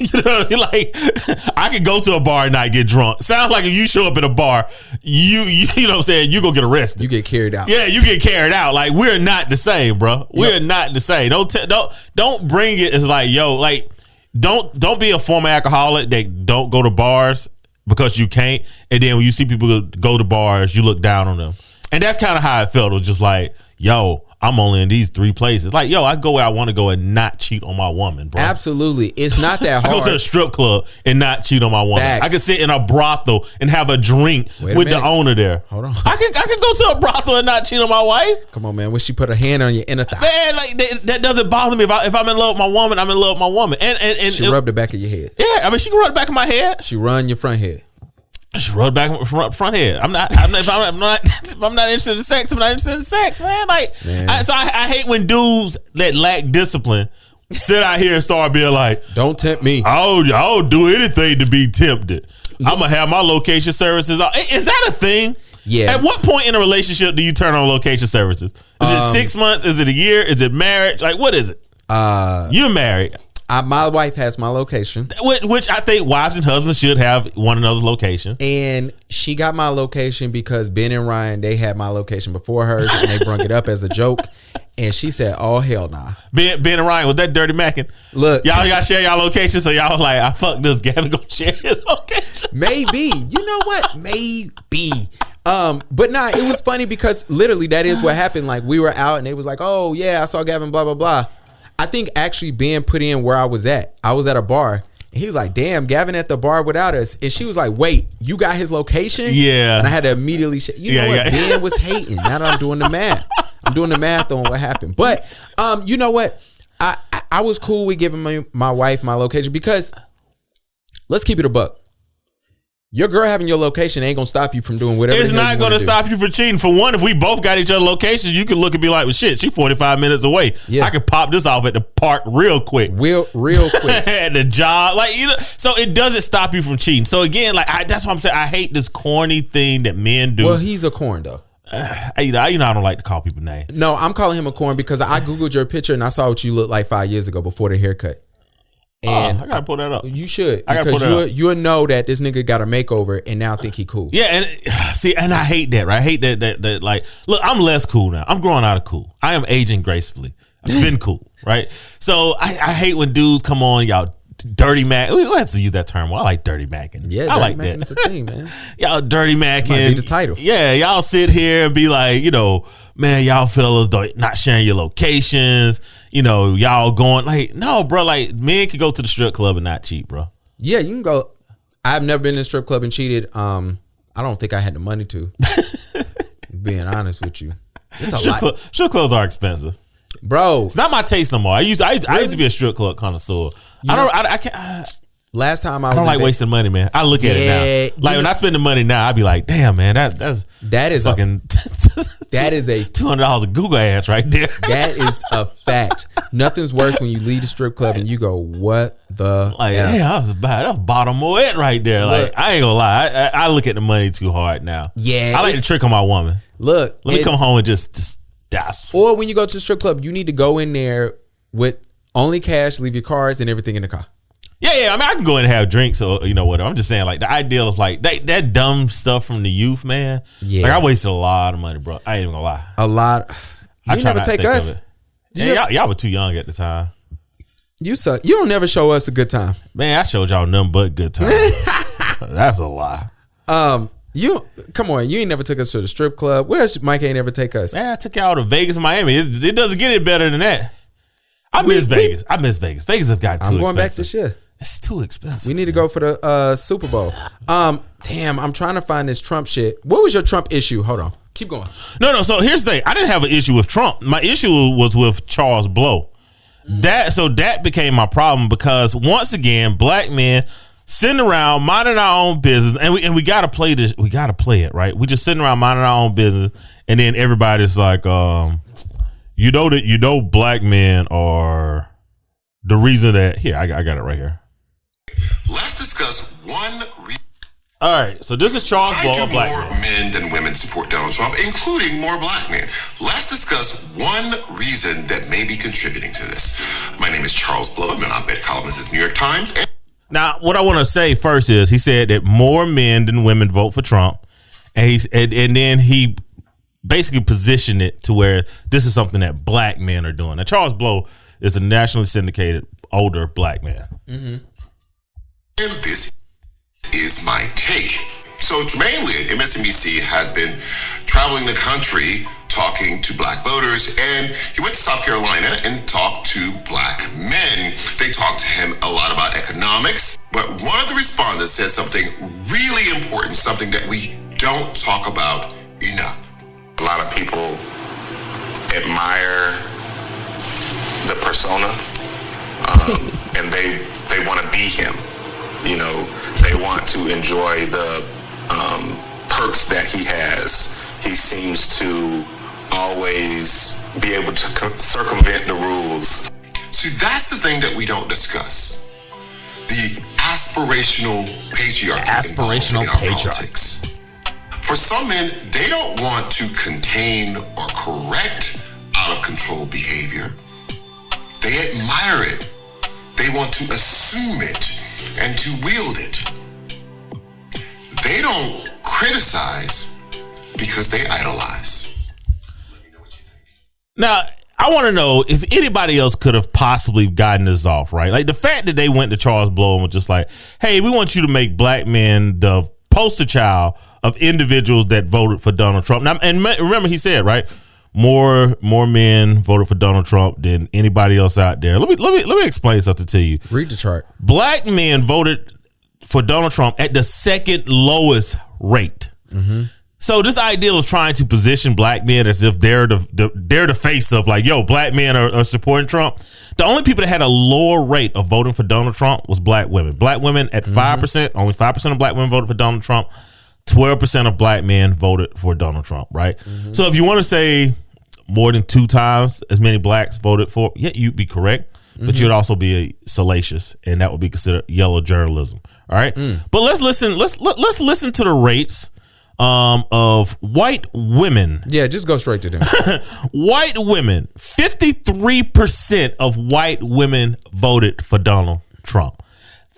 You know, like I could go to a bar and not get drunk. Sounds like if you show up at a bar, you know what I'm saying, you go get arrested. You get carried out. Yeah, you get carried out. Like we're not the same, bro. We're not the same. Don't bring it as like, yo, like don't be a former alcoholic that don't go to bars because you can't. And then when you see people go to bars, you look down on them. And that's kind of how it felt. It was just like, yo, I'm only in these 3 places. Like, yo, I go where I want to go and not cheat on my woman, bro. Absolutely. It's not that hard. I go to a strip club and not cheat on my woman. Facts. I can sit in a brothel and have a drink with the owner there. Hold on. I can go to a brothel and not cheat on my wife. Come on, man. When she put her hand on your inner thigh. Man, like that doesn't bother me. If I'm in love with my woman, I'm in love with my woman. And she rubbed the back of your head. Yeah, I mean, she can rub the back of my head. She run your front head. She rub back front head. I'm not interested in sex. I'm not interested in sex, man. Like, so I hate when dudes that lack discipline sit out here and start being like, "Don't tempt me. I'll do anything to be tempted. I'm gonna have my location services." Is that a thing? Yeah. At what point in a relationship do you turn on location services? Is it 6 months? Is it a year? Is it marriage? Like, what is it? You're married. My wife has my location, which I think wives and husbands should have one another's location. And she got my location because Ben and Ryan, they had my location before hers, and they brung it up as a joke. And she said, "Oh hell nah." Ben and Ryan, was that Dirty Mackin? Look, y'all gotta share y'all location, so y'all was like, I fuck this. Gavin gonna share his location. Maybe. You know what? Maybe. But nah, it was funny because literally that is what happened. Like we were out and they was like, "Oh yeah, I saw Gavin." Blah blah blah. I think actually Ben put in where I was at. I was at a bar. And he was like, "Damn, Gavin at the bar without us." And she was like, "Wait, you got his location?" Yeah. And I had to immediately you know what? Ben was hating. Now that I'm doing the math. I'm doing the math on what happened. But you know what? I was cool with giving my wife my location because let's keep it a buck. Your girl having your location ain't gonna stop you from doing whatever. It's not gonna stop you from cheating. For one, if we both got each other locations, you could look and be like, "Well, shit, she 45 minutes away. Yeah. I could pop this off at the park real quick, real quick at the job." Like, you know, so it doesn't stop you from cheating. So again, like that's what I'm saying. I hate this corny thing that men do. Well, he's a corn though. You know, I don't like to call people names. No, I'm calling him a corn because I googled your picture and I saw what you looked like 5 years ago before the haircut. And I gotta pull that up. You should, because you'll know that this nigga got a makeover and now think he cool. Yeah, and see, and I hate that, right? I hate that. Like, look, I'm less cool now. I'm growing out of cool. I am aging gracefully. I've been cool, right? So I hate when dudes come on, y'all dirty Mac. We have to use that term. Well, I like dirty Mackin. Yeah, I like that. It's a thing, man. Y'all dirty Mackin. Might be the title. Yeah, y'all sit here and be like, you know, man, y'all fellas not sharing your locations. You know, y'all going like, no, bro. Like, men can go to the strip club and not cheat, bro. Yeah, you can go. I've never been in a strip club and cheated. I don't think I had the money to. Being honest with you, it's a lot. Strip clubs are expensive, bro. It's not my taste no more. I used to be a strip club connoisseur. I can't. Last time I don't like wasting money, man. I look at it now. Like when I spend the money now, I be like, damn, man, that is fucking that is a $200 of Google ads right there. That is a fact. Nothing's worse when you leave the strip club and you go, what the like? Yeah, that was bottom of it right there. Look, like I ain't gonna lie, I look at the money too hard now. Yeah, I like to trick on my woman. Look, let me come home and just das. Or when you go to the strip club, you need to go in there with only cash, leave your cards and everything in the car. Yeah. I mean, I can go in and have drinks or you know whatever. I'm just saying, like the ideal of like that dumb stuff from the youth, man. Yeah, like I wasted a lot of money, bro. I ain't even gonna lie. A lot. I try never take us. Yeah, y'all were too young at the time. You suck. You don't never show us a good time, man. I showed y'all nothing but good time. That's a lie. You come on. You ain't never took us to the strip club. Where's Mike? Ain't never take us. Man, I took y'all to Vegas and Miami. It doesn't get any better than that. I miss Vegas. Vegas have gotten too expensive. I'm going back this year. It's too expensive. We need to go for the Super Bowl. Damn, I'm trying to find this Trump shit. What was your Trump issue? Hold on. Keep going. No. So here's the thing. I didn't have an issue with Trump. My issue was with Charles Blow. That became my problem because once again, black men sitting around minding our own business, and we gotta play this. We gotta play it, right? We just sitting around minding our own business, and then everybody's like, black men are the reason that here. I got it right here. Let's discuss one reason. All right, so this is Charles Blow. Why do more men than women support Donald Trump, including more black men? Let's discuss one reason that may be contributing to this. My name is Charles Blow. I'm an op-ed columnist at the New York Times. Now, what I want to say first is he said that more men than women vote for Trump, and then he basically positioned it to where this is something that black men are doing. Now, Charles Blow is a nationally syndicated older black man. Mm-hmm. And this is my take. So Jermaine Lee at MSNBC has been traveling the country talking to black voters, and he went to South Carolina and talked to black men. They talked to him a lot about economics, but one of the respondents said something really important, something that we don't talk about enough. A lot of people admire the persona, and they want to be him. You know, they want to enjoy the perks that he has. He seems to always be able to circumvent the rules. See, that's the thing that we don't discuss. The aspirational patriarchy. Aspirational patriarchy. For some men, they don't want to contain or correct out of control behavior. They admire it. They want to assume it and to wield it. They don't criticize because they idolize. Let me know what you think. Now, I want to know if anybody else could have possibly gotten this off, right? Like the fact that they went to Charles Blow and was just like, hey, we want you to make black men the poster child of individuals that voted for Donald Trump. Now, and remember, he said, right, more men voted for Donald Trump than anybody else out there. Let me explain something to you. Read the chart. Black men voted for Donald Trump at the second lowest rate. Mm-hmm. So this idea of trying to position black men as if they're the face of like, yo, black men are supporting Trump. The only people that had a lower rate of voting for Donald Trump was black women. Black women at 5%, only 5% of black women voted for Donald Trump. 12% of black men voted for Donald Trump, right? Mm-hmm. So if you want to say more than 2 times as many blacks voted for, yeah, you'd be correct. But you'd also be salacious, and that would be considered yellow journalism. All right. But let's listen. Let's listen to the rates of white women. Yeah, just go straight to them. White women, 53% of white women voted for Donald Trump.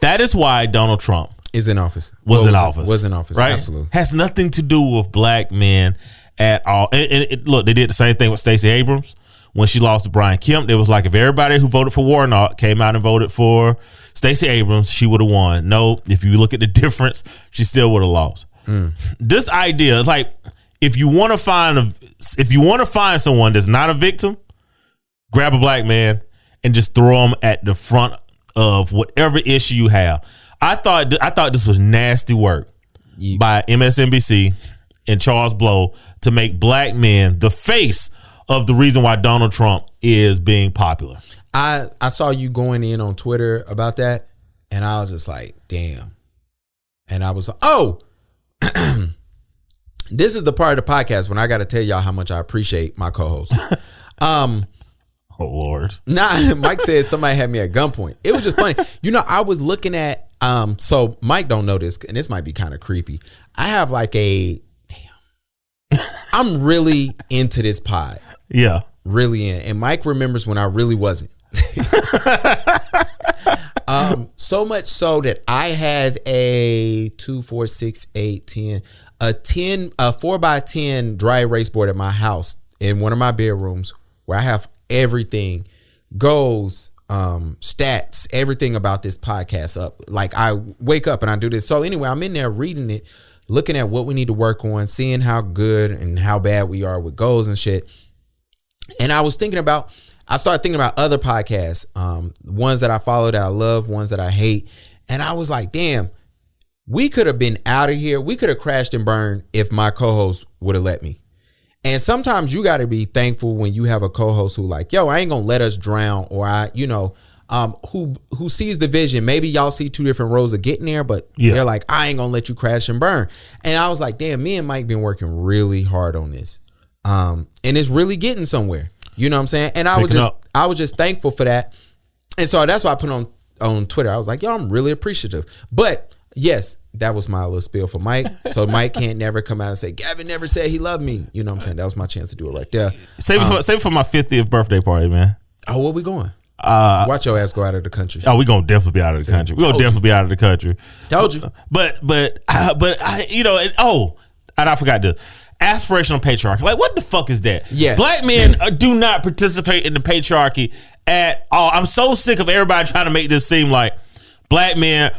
That is why Donald Trump is in office. Was in office. Right? Absolutely. Has nothing to do with black men at all. And look, they did the same thing with Stacey Abrams. When she lost to Brian Kemp, it was like if everybody who voted for Warnock came out and voted for Stacey Abrams, she would have won. No, if you look at the difference, she still would have lost. This idea is like if you want to find someone that's not a victim, grab a black man and just throw him at the front of whatever issue you have. I thought this was nasty work by MSNBC and Charles Blow to make black men the face of the reason why Donald Trump is being popular. I saw you going in on Twitter about that, and I was just like, damn. And I was like, oh, this is the part of the podcast when I got to tell y'all how much I appreciate my co-host. Oh, Lord. Nah, Mike said somebody had me at gunpoint. It was just funny. You know, I was looking at, so Mike don't know this, and this might be kind of creepy. I have like I'm really into this pod. Yeah. Really in. And Mike remembers when I really wasn't. So much so that I have a 2, 4, 6, 8, 10, a 4x10 dry erase board at my house in one of my bedrooms where I have everything, goals, stats, everything about this podcast up. Like I wake up and I do this. So anyway, I'm in there reading it, looking at what we need to work on, seeing how good and how bad we are with goals and shit. And I started thinking about other podcasts, ones that I follow that I love, ones that I hate. And I was like, damn, we could have been out of here. We could have crashed and burned if my co-host would have let me. And sometimes you got to be thankful when you have a co-host who like, yo, I ain't going to let us drown, or who sees the vision. Maybe y'all see 2 different roads of getting there, but they're like, I ain't going to let you crash and burn. And I was like, damn, me and Mike been working really hard on this. And it's really getting somewhere. You know what I'm saying? And I was just thankful for that. And so that's why I put on Twitter. I was like, yo, I'm really appreciative. But yes, that was my little spiel for Mike. So Mike can't never come out and say, Gavin never said he loved me. You know what I'm saying? That was my chance to do it right there. Save it for my 50th birthday party, man. Oh, where we going? Watch your ass go out of the country. Oh, we gonna definitely be out of the country. We gonna definitely be out of the country. Told you. But I forgot this. Aspirational patriarchy. Like, what the fuck is that? Yeah. Black men do not participate in the patriarchy at all. I'm so sick of everybody trying to make this seem like black men.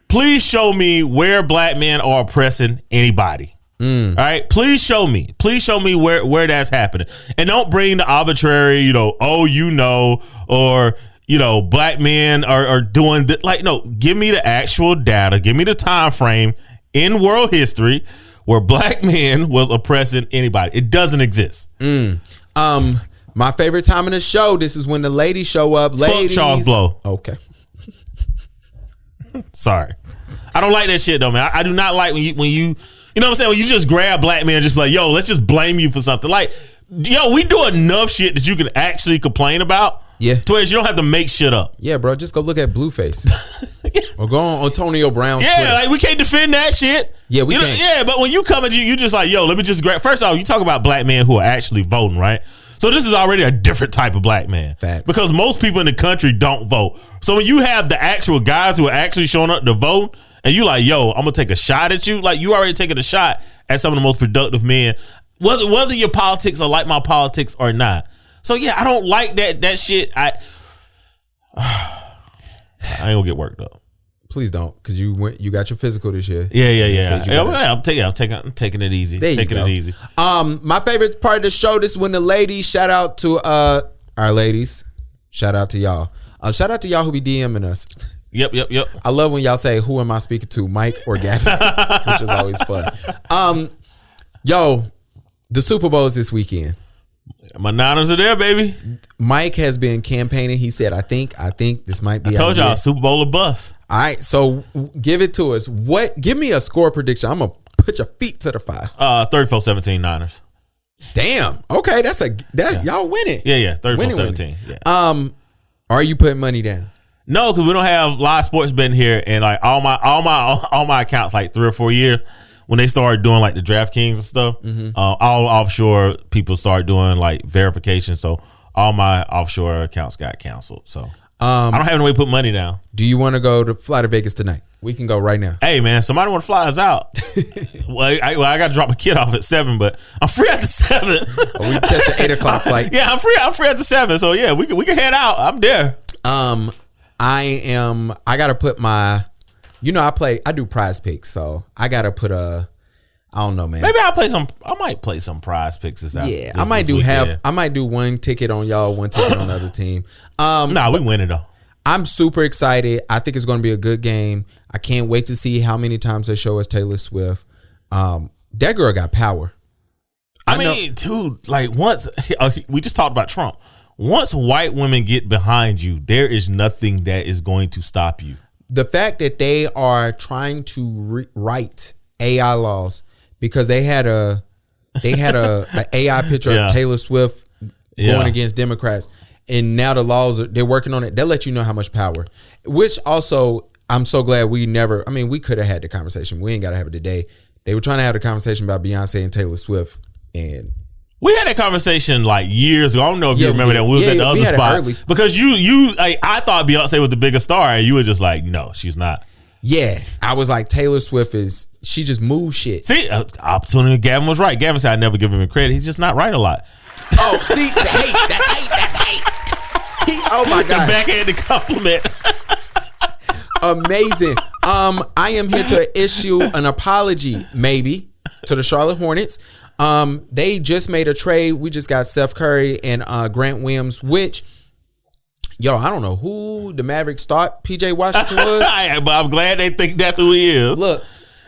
Please show me where black men are oppressing anybody. All right. Please show me. Please show me where that's happening. And don't bring the arbitrary, or black men are doing that. Like, no, give me the actual data. Give me the time frame in world history where black men was oppressing anybody. It doesn't exist. My favorite time in the show, this is when the ladies show up. Ladies. Fuck Charles Blow. Okay. Sorry. I don't like that shit though, man. I do not like when you know what I'm saying? When you just grab black men and just be like, yo, let's just blame you for something. Like, yo, we do enough shit that you can actually complain about. Yeah. To where you don't have to make shit up. Yeah, bro. Just go look at Blueface. Or go on Antonio Brown's Twitter. Like we can't defend that shit. Yeah, we can't. Yeah, but when you come and you just like, yo, let me just grab. First off, you talk about black men who are actually voting, right? So this is already a different type of black man. Facts. Because most people in the country don't vote. So when you have the actual guys who are actually showing up to vote, and you like, yo, I'm gonna take a shot at you. Like you already taking a shot at some of the most productive men. Whether your politics are like my politics or not. So yeah, I don't like that shit. I ain't gonna get worked up. Please don't, because you got your physical this year. Yeah. I'm taking it easy. It easy. My favorite part of the show, this is when the ladies, shout out to our ladies. Shout out to y'all. Shout out to y'all who be DMing us. Yep. I love when y'all say, who am I speaking to, Mike or Gavin? Which is always fun. Yo, the Super Bowl is this weekend. My Niners are there, baby. Mike has been campaigning. He said, I think this might be. I told y'all, Super Bowl or bust. All right, so give it to us. Give me a score prediction. I'm going to put your feet to the fire. 34-17 Niners. Damn. Okay, y'all winning. Yeah, 34-17. Yeah. Are you putting money down? No, because we don't have live sports betting here, and like all my accounts, like 3 or 4 years, when they started doing like the DraftKings and stuff, all offshore people started doing like verification. So all my offshore accounts got canceled. So I don't have any way to put money down. Do you want to fly to Vegas tonight? We can go right now. Hey man, somebody want to fly us out? I got to drop my kid off at 7, but I'm free after 7. We catch the 8 o'clock flight. Yeah, I'm free after 7. So yeah, we can head out. I'm there. I gotta put my, I do prize picks, so I gotta put I don't know, man. Maybe I might play some prize picks this afternoon. Yeah, I might do one ticket on y'all, one ticket on the other team. We winning though. I'm super excited. I think it's gonna be a good game. I can't wait to see how many times they show us Taylor Swift. That girl got power. I mean, dude, like once we just talked about Trump. Once white women get behind you, there is nothing that is going to stop you. The fact that they are trying to write AI laws because they had a AI picture of Taylor Swift going against Democrats, and now the laws they're working on it. They'll let you know how much power. Which also, I'm so glad we could have had the conversation. We ain't got to have it today. They were trying to have the conversation about Beyonce and Taylor Swift, and we had that conversation like years ago. I don't know if you remember that. We was at the other spot because you like, I thought Beyonce was the biggest star, and you were just like, no, she's not. Yeah, I was like, Taylor Swift she just moves shit. See, opportunity. Gavin was right. Gavin said I never give him credit. He's just not right a lot. Oh, see, that's hate. Oh my gosh, the backhanded compliment. Amazing. I am here to issue an apology, maybe, to the Charlotte Hornets. They just made a trade. We just got Steph Curry and Grant Williams, which, I don't know who the Mavericks thought PJ Washington was. But I'm glad they think that's who he is. Look,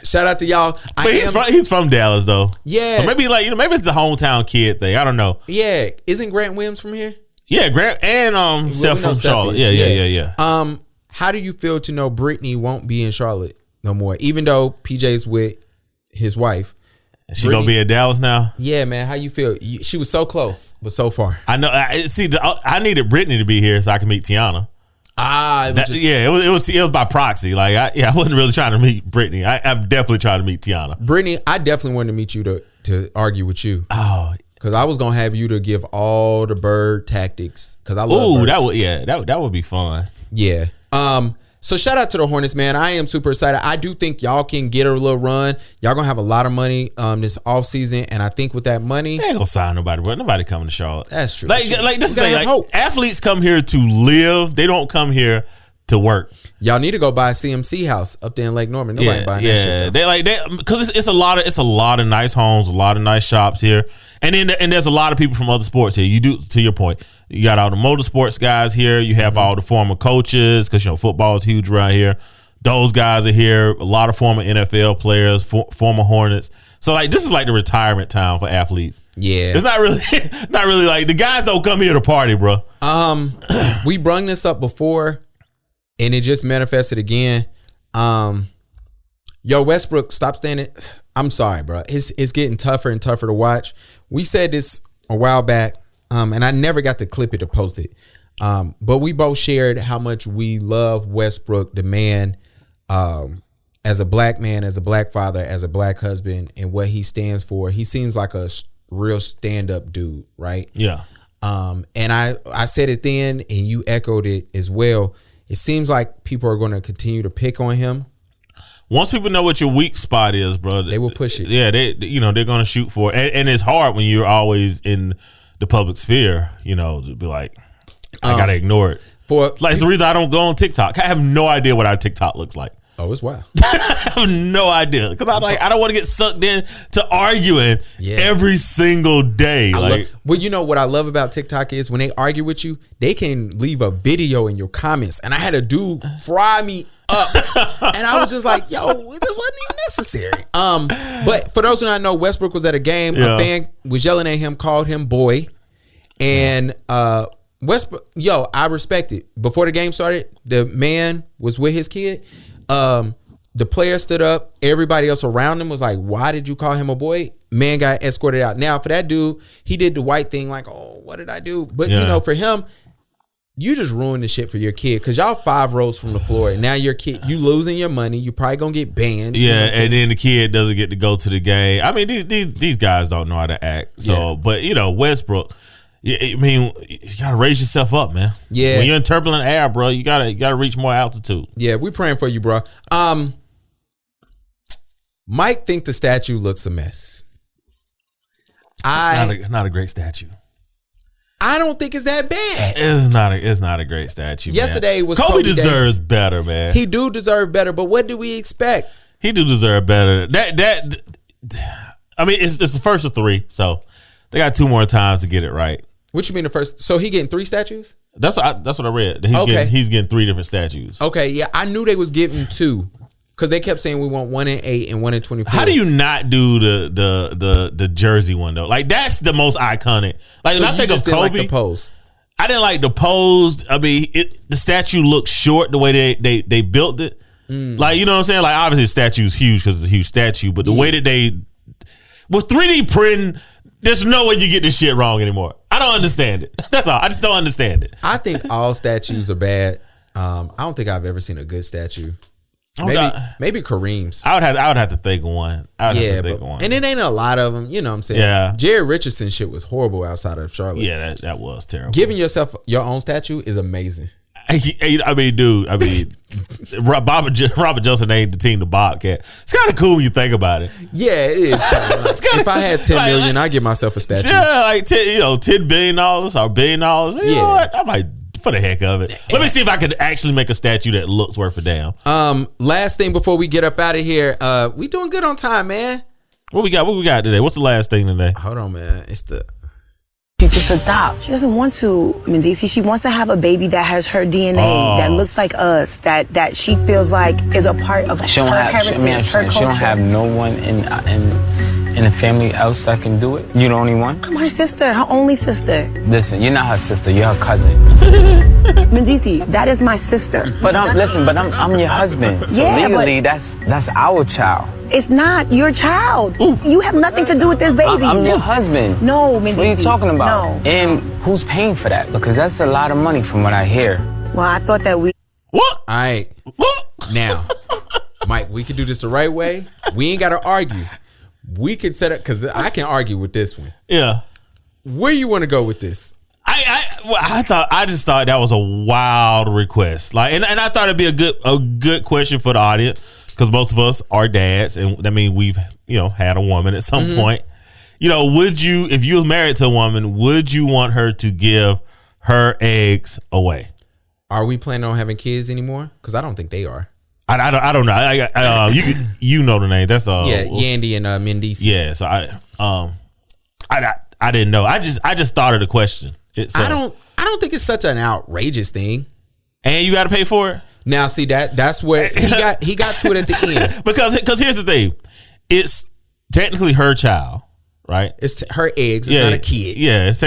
shout out to y'all. He's from Dallas though. Yeah. So maybe maybe it's the hometown kid thing. I don't know. Yeah. Isn't Grant Williams from here? Yeah, Grant and Steph from Charlotte. Yeah. How do you feel to know Brittany won't be in Charlotte no more, even though PJ's with his wife? She gonna be in Dallas now? Yeah, man. How you feel? She was so close, but so far. I know. I needed Brittany to be here so I could meet Tiana. It was by proxy. Like, I wasn't really trying to meet Brittany. I'm definitely trying to meet Tiana. Brittany, I definitely wanted to meet you to argue with you. Oh, because I was gonna have you to give all the bird tactics. Because I love birds. that would be fun. Yeah. So shout out to the Hornets, man. I am super excited. I do think y'all can get a little run. Y'all gonna have a lot of money this offseason, and I think with that money, they ain't gonna sign nobody, but nobody coming to Charlotte. That's true. Like this thing, like athletes come here to live. They don't come here to work. Y'all need to go buy a CMC house up there in Lake Norman. Nobody buying that shit. They because it's a lot of nice homes, a lot of nice shops here, and there's a lot of people from other sports here. You do, to your point, you got all the motorsports guys here. You have all the former coaches because football is huge around here. Those guys are here. A lot of former NFL players, former Hornets. So this is like the retirement town for athletes. Yeah, it's not really like the guys don't come here to party, bro. We brung this up before, and it just manifested again. Westbrook, stop standing. I'm sorry, bro. It's getting tougher and tougher to watch. We said this a while back, and I never got to clip it to post it. But we both shared how much we love Westbrook, the man, as a black man, as a black father, as a black husband, and what he stands for. He seems like a real stand-up dude, right? Yeah. And I said it then, and you echoed it as well. It seems like people are going to continue to pick on him. Once people know what your weak spot is, bro, they will push it. Yeah, they're going to shoot for it. And it's hard when you're always in the public sphere, to be like, I gotta ignore it. It's the reason I don't go on TikTok. I have no idea what our TikTok looks like. Oh, it's wild. I have no idea because I don't want to get sucked in to arguing every single day. Well, you know what I love about TikTok is when they argue with you, they can leave a video in your comments, and I had a dude fry me up, and I was just like, "Yo, this wasn't even necessary." But for those who don't know, Westbrook was at a game. A fan was yelling at him, called him boy, and Westbrook. Yo, I respect it. Before the game started, the man was with his kid. The player stood up. Everybody else around him was like, why did you call him a boy? Man got escorted out. Now, for that dude, he did the white thing like, oh, what did I do? But, for him, you just ruined the shit for your kid because y'all 5 rows from the floor. And now your kid, you losing your money. You probably going to get banned. Yeah, and then the kid doesn't get to go to the game. I mean, these guys don't know how to act. So, but, Westbrook, I mean, you gotta raise yourself up, man. Yeah, when you're in turbulent air, bro, you gotta reach more altitude. Yeah, we praying for you, bro. Mike think the statue looks a mess. It's not a great statue. I don't think it's that bad. It's not a great statue. Yesterday was Kobe deserves better, man. He do deserve better, but what do we expect? He do deserve better. I mean, it's the first of 3, so they got 2 more times to get it right. What you mean the first? So he getting 3 statues? That's what I read. He's getting 3 different statues. Okay, yeah, I knew they was giving 2 because they kept saying we want 1 in 8 and 1 in 24. How do you not do the jersey one though? Like that's the most iconic. Like so when I think of Kobe, like the pose. I didn't like the pose. I mean, the statue looked short the way they built it. Like you know what I'm saying? Like obviously the statue is huge because it's a huge statue, but the way that they with 3D printing. There's no way you get this shit wrong anymore. I don't understand it. That's all. I just don't understand it. I think all statues are bad. I don't think I've ever seen a good statue. Maybe Kareem's. I would have to think of one. And it ain't a lot of them. You know what I'm saying? Yeah. Jared Richardson shit was horrible outside of Charlotte. Yeah, that was terrible. Giving yourself your own statue is amazing. I mean, dude. Robert Johnson named the team the Bobcat. It's kind of cool when you think about it. Yeah, it is. If I had 10 million, I'd give myself a statue. Yeah, like $10 billion or $1 billion. You know what? I might for the heck of it. Let me see if I could actually make a statue that looks worth a damn. Last thing before we get up out of here, we doing good on time, man. What we got today? What's the last thing today? Hold on, man. It's the. She just adopt. She doesn't want to, Mendici. She wants to have a baby that has her DNA, that looks like us, that she feels like is a part of her heritage, her culture. She don't have no one in the family else that can do it. You're the only one? I'm her sister, her only sister. Listen, you're not her sister, you're her cousin. Mendici, that is my sister. But I'm your husband. So legally, that's our child. It's not your child. Ooh. You have nothing to do with this baby. I'm your husband. No, Mendici. What are you talking about? No. And who's paying for that? Because that's a lot of money from what I hear. Well, I thought that we... What? All right. Now, Mike, we can do this the right way. We ain't got to argue. We can set up... Because I can argue with this one. Yeah. Where you want to go with this? I just thought that was a wild request. Like, and I thought it'd be a good question for the audience. Because most of us are dads, and that means we've had a woman at some point. Would you, if you was married to a woman, would you want her to give her eggs away? Are we planning on having kids anymore? Because I don't think they are. I don't know. You know the name. That's Yandy and Mendici. Yeah. So I didn't know. I just thought of the question. I don't think it's such an outrageous thing. And you got to pay for it. Now, see that's where he got to it at the end because here's the thing, it's technically her child, right? It's her eggs. It's not a kid. Yeah, it's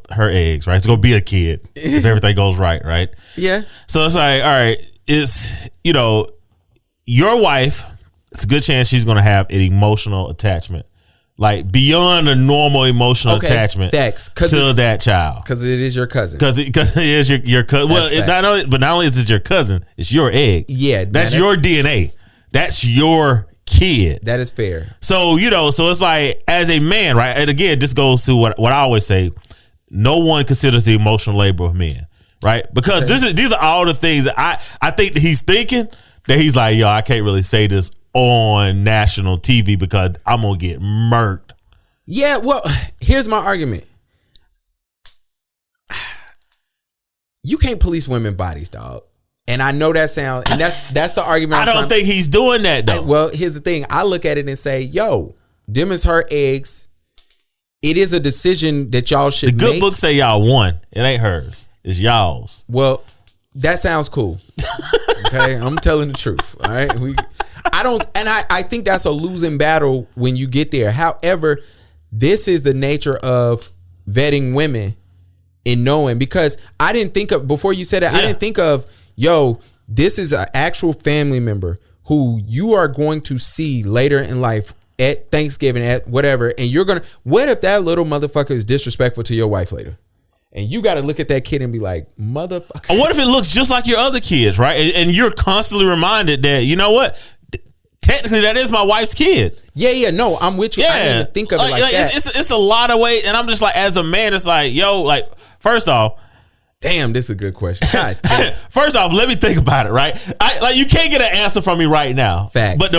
her eggs, right? It's gonna be a kid if everything goes right? Yeah. So it's like, all right, it's your wife. It's a good chance she's gonna have an emotional attachment. Like beyond a normal emotional attachment to that child, because it is your cousin. Because it is your cousin. Well, not only is it your cousin, it's your egg. Yeah, that's your DNA. That's your kid. That is fair. So so it's like as a man, right? And again, this goes to what I always say: no one considers the emotional labor of men, right? Because these are all the things that I think that he's thinking that he's like, yo, I can't really say this on national TV because I'm gonna get murked. Yeah, well, here's my argument. you can't police women's bodies, dog. And I know that sounds, and that's the argument. I don't think he's doing that though. Well, here's the thing. I look at it and say, yo, them is her eggs. It is a decision that y'all should make. The good book say y'all won. It ain't hers. It's y'all's. Well, that sounds cool. Okay, I'm telling the truth. All right, I think that's a losing battle when you get there. However, this is the nature of vetting women and knowing, because I didn't think of, before you said that, I didn't think of, yo, this is an actual family member who you are going to see later in life at Thanksgiving, at whatever, and what if that little motherfucker is disrespectful to your wife later? And you got to look at that kid and be like, motherfucker. Or what if it looks just like your other kids, right? And you're constantly reminded that, you know what? Technically, that is my wife's kid. Yeah, no, I'm with you. I didn't even think of it like that. It's a lot of weight, and I'm just like, as a man, it's like, yo, like, first off, damn, this is a good question. God, first off, let me think about it, right? You can't get an answer from me right now. Facts. But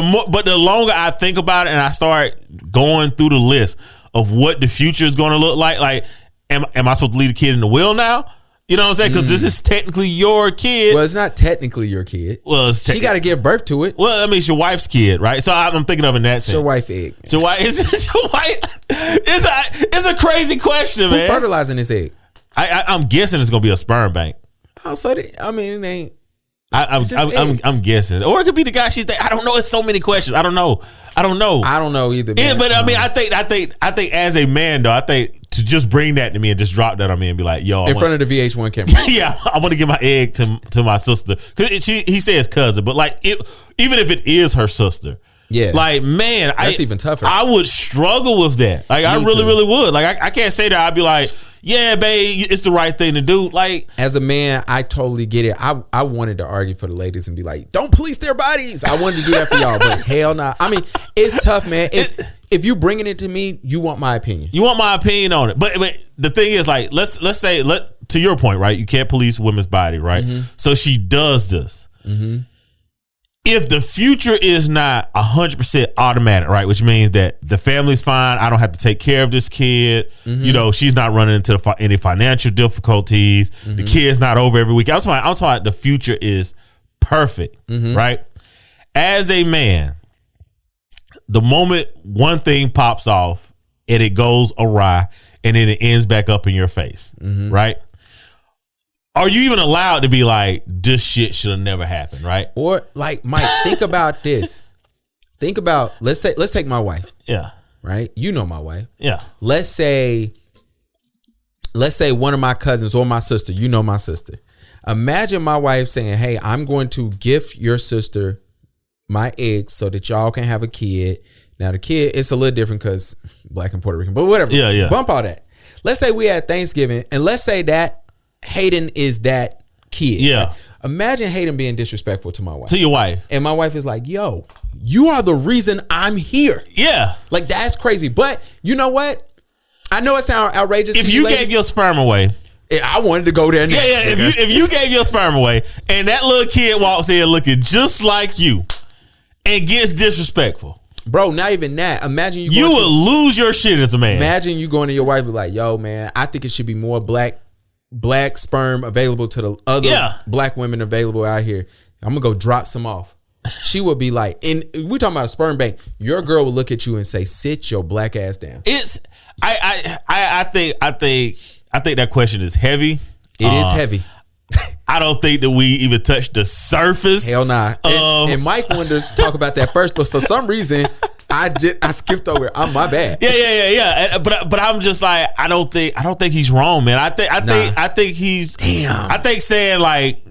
the longer I think about it and I start going through the list of what the future is going to look like, am I supposed to leave the kid in the will now? You know what I'm saying? Because this is technically your kid. Well, it's not technically your kid. Well, she got to give birth to it. Well, I mean, it's your wife's kid, right? So I'm thinking of in that sense. It's your wife egg. It's your wife. It's your wife. It's a crazy question, man. Who's fertilizing this egg? I'm guessing it's gonna be a sperm bank. Oh, so it ain't. I'm guessing, or it could be the guy she's dating. I don't know. It's so many questions. I don't know either. Man. Yeah, but I mean, I think as a man though, I think to just bring that to me and just drop that on me and be like, yo, in front of the VH1 camera. Yeah, I want to give my egg to my sister, because he says cousin, but like even if it is her sister. Yeah, like, man, that's even tougher. I would struggle with that. Like, I really would. Like, I can't say that. I'd be like, yeah, babe, it's the right thing to do. Like, as a man, I totally get it. I wanted to argue for the ladies and be like, don't police their bodies. I wanted to do that for y'all, but hell nah. I mean, it's tough, man. If you bringing it to me, you want my opinion. You want my opinion on it. But the thing is, like, let's say to your point, right? You can't police women's body, right? Mm-hmm. So she does this. Mm-hmm. If the future is not 100% automatic, right, which means that the family's fine, I don't have to take care of this kid, you know, she's not running into any financial difficulties, the kid's not over every week. I'm talking the future is perfect, right? As a man, the moment one thing pops off and it goes awry and then it ends back up in your face, right? Are you even allowed to be like, this shit should have never happened, right? Or like, Mike, think about this. Think about, let's take my wife. Yeah. Right? You know my wife. Yeah. Let's say one of my cousins or my sister, you know my sister. Imagine my wife saying, hey, I'm going to gift your sister my eggs so that y'all can have a kid. Now the kid, it's a little different because Black and Puerto Rican, but whatever. Yeah. Bump all that. Let's say we had Thanksgiving and let's say that Hayden is that kid. Yeah. Right? Imagine Hayden being disrespectful to my wife. To your wife. And my wife is like, yo, you are the reason I'm here. Yeah. Like, that's crazy. But you know what? I know it sounds outrageous. If you gave your sperm away. I wanted to go there next. Yeah. If you gave your sperm away and that little kid walks in looking just like you and gets disrespectful. Bro, not even that. Imagine you would lose your shit as a man. Imagine you going to your wife and be like, yo, man, I think it should be more black sperm available to the other black women available out here. I'm gonna go drop some off. She would be like, and we're talking about a sperm bank. Your girl would look at you and say, sit your black ass down. I think that question is heavy. It is heavy. I don't think that we even touched the surface. Hell nah. And Mike wanted to talk about that first, but for some reason I skipped over it. My bad. Yeah. But I'm just like, I don't think he's wrong, man. I think he's damn. I think saying like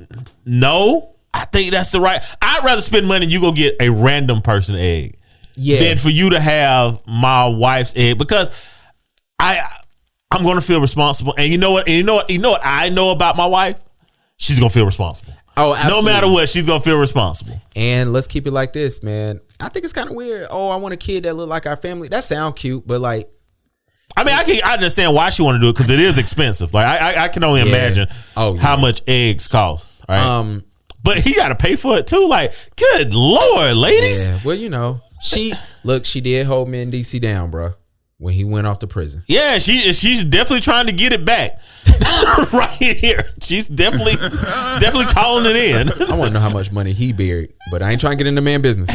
no, I think that's the right. I'd rather spend money and you go get a random person egg than for you to have my wife's egg, because I'm gonna feel responsible. And you know what I know about my wife? She's gonna feel responsible. Oh, absolutely. No matter what, she's gonna feel responsible. And let's keep it like this, man. I think it's kind of weird. Oh, I want a kid that look like our family. That sound cute, but like, I mean, I understand why she want to do it, because it is expensive. Like, I can only imagine how much eggs cost. Right? But he got to pay for it too. Like, good Lord, ladies. Yeah. Well, you know, she did hold me in DC down, bro. when he went off to prison. Yeah, she's definitely trying to get it back. Right here. She's definitely calling it in. I want to know how much money he buried, but I ain't trying to get into man business.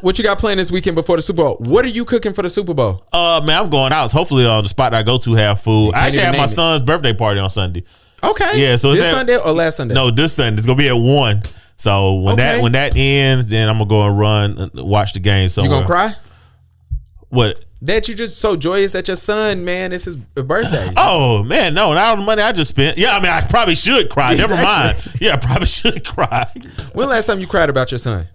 What you got planned this weekend before the Super Bowl? What are you cooking for the Super Bowl? Man, I'm going out. Hopefully the spot I go to have food. I actually have my son's birthday party on Sunday. Okay. Yeah, so this Sunday or last Sunday? No, this Sunday. It's gonna be at 1. So when that ends, then I'm gonna go and run and watch the game somewhere. You gonna cry? What? That you just so joyous that your son, man, it's his birthday. Oh man, no, not all the money I just spent. Yeah, I mean, I probably should cry. Exactly. Never mind. Yeah, I probably should cry. When last time you cried about your son?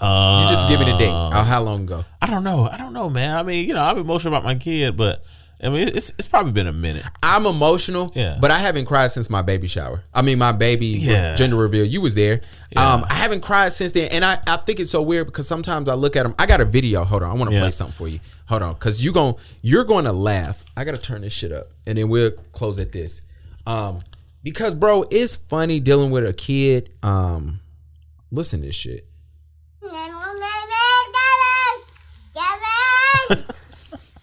You just give it a date. How long ago? I don't know, man. I mean, I'm emotional about my kid, but I mean, it's probably been a minute. I'm emotional, but I haven't cried since my baby shower. I mean, my baby gender reveal. You was there. Yeah. I haven't cried since then, and I think it's so weird because sometimes I look at him. I got a video. Hold on, I want to play something for you. Hold on, because you're going to laugh. I got to turn this shit up, and then we'll close at this. Because bro, it's funny dealing with a kid. Listen to this shit.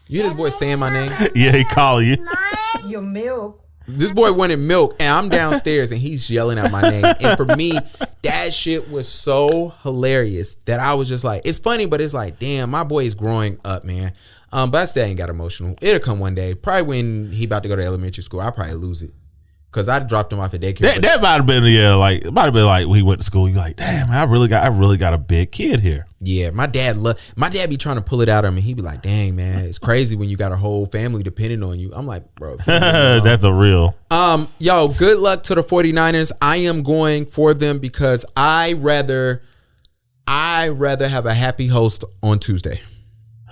You hear this boy saying my name? Yeah, he call you. Your milk. This boy wanted milk, and I'm downstairs, and he's yelling out my name. And for me, that shit was so hilarious that I was just like, it's funny, but it's like, damn, my boy is growing up, man. But I still ain't got emotional. It'll come one day. Probably when he about to go to elementary school, I'll probably lose it. Cause I dropped him off at daycare. That might have been like when he went to school. You're like, damn, I really got a big kid here. Yeah, my dad be trying to pull it out of me. He be like, dang man, it's crazy when you got a whole family depending on you. I'm like, bro, that's a real. Yo, good luck to the 49ers. I am going for them because I rather have a happy host on Tuesday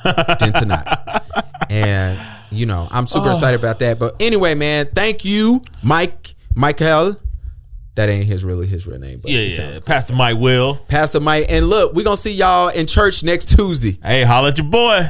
than tonight. And I'm super excited about that. But anyway, man, thank you, Michael. That ain't his real name. But yeah. Pastor Mike Will. Pastor Mike. And look, we're going to see y'all in church next Tuesday. Hey, holla at your boy.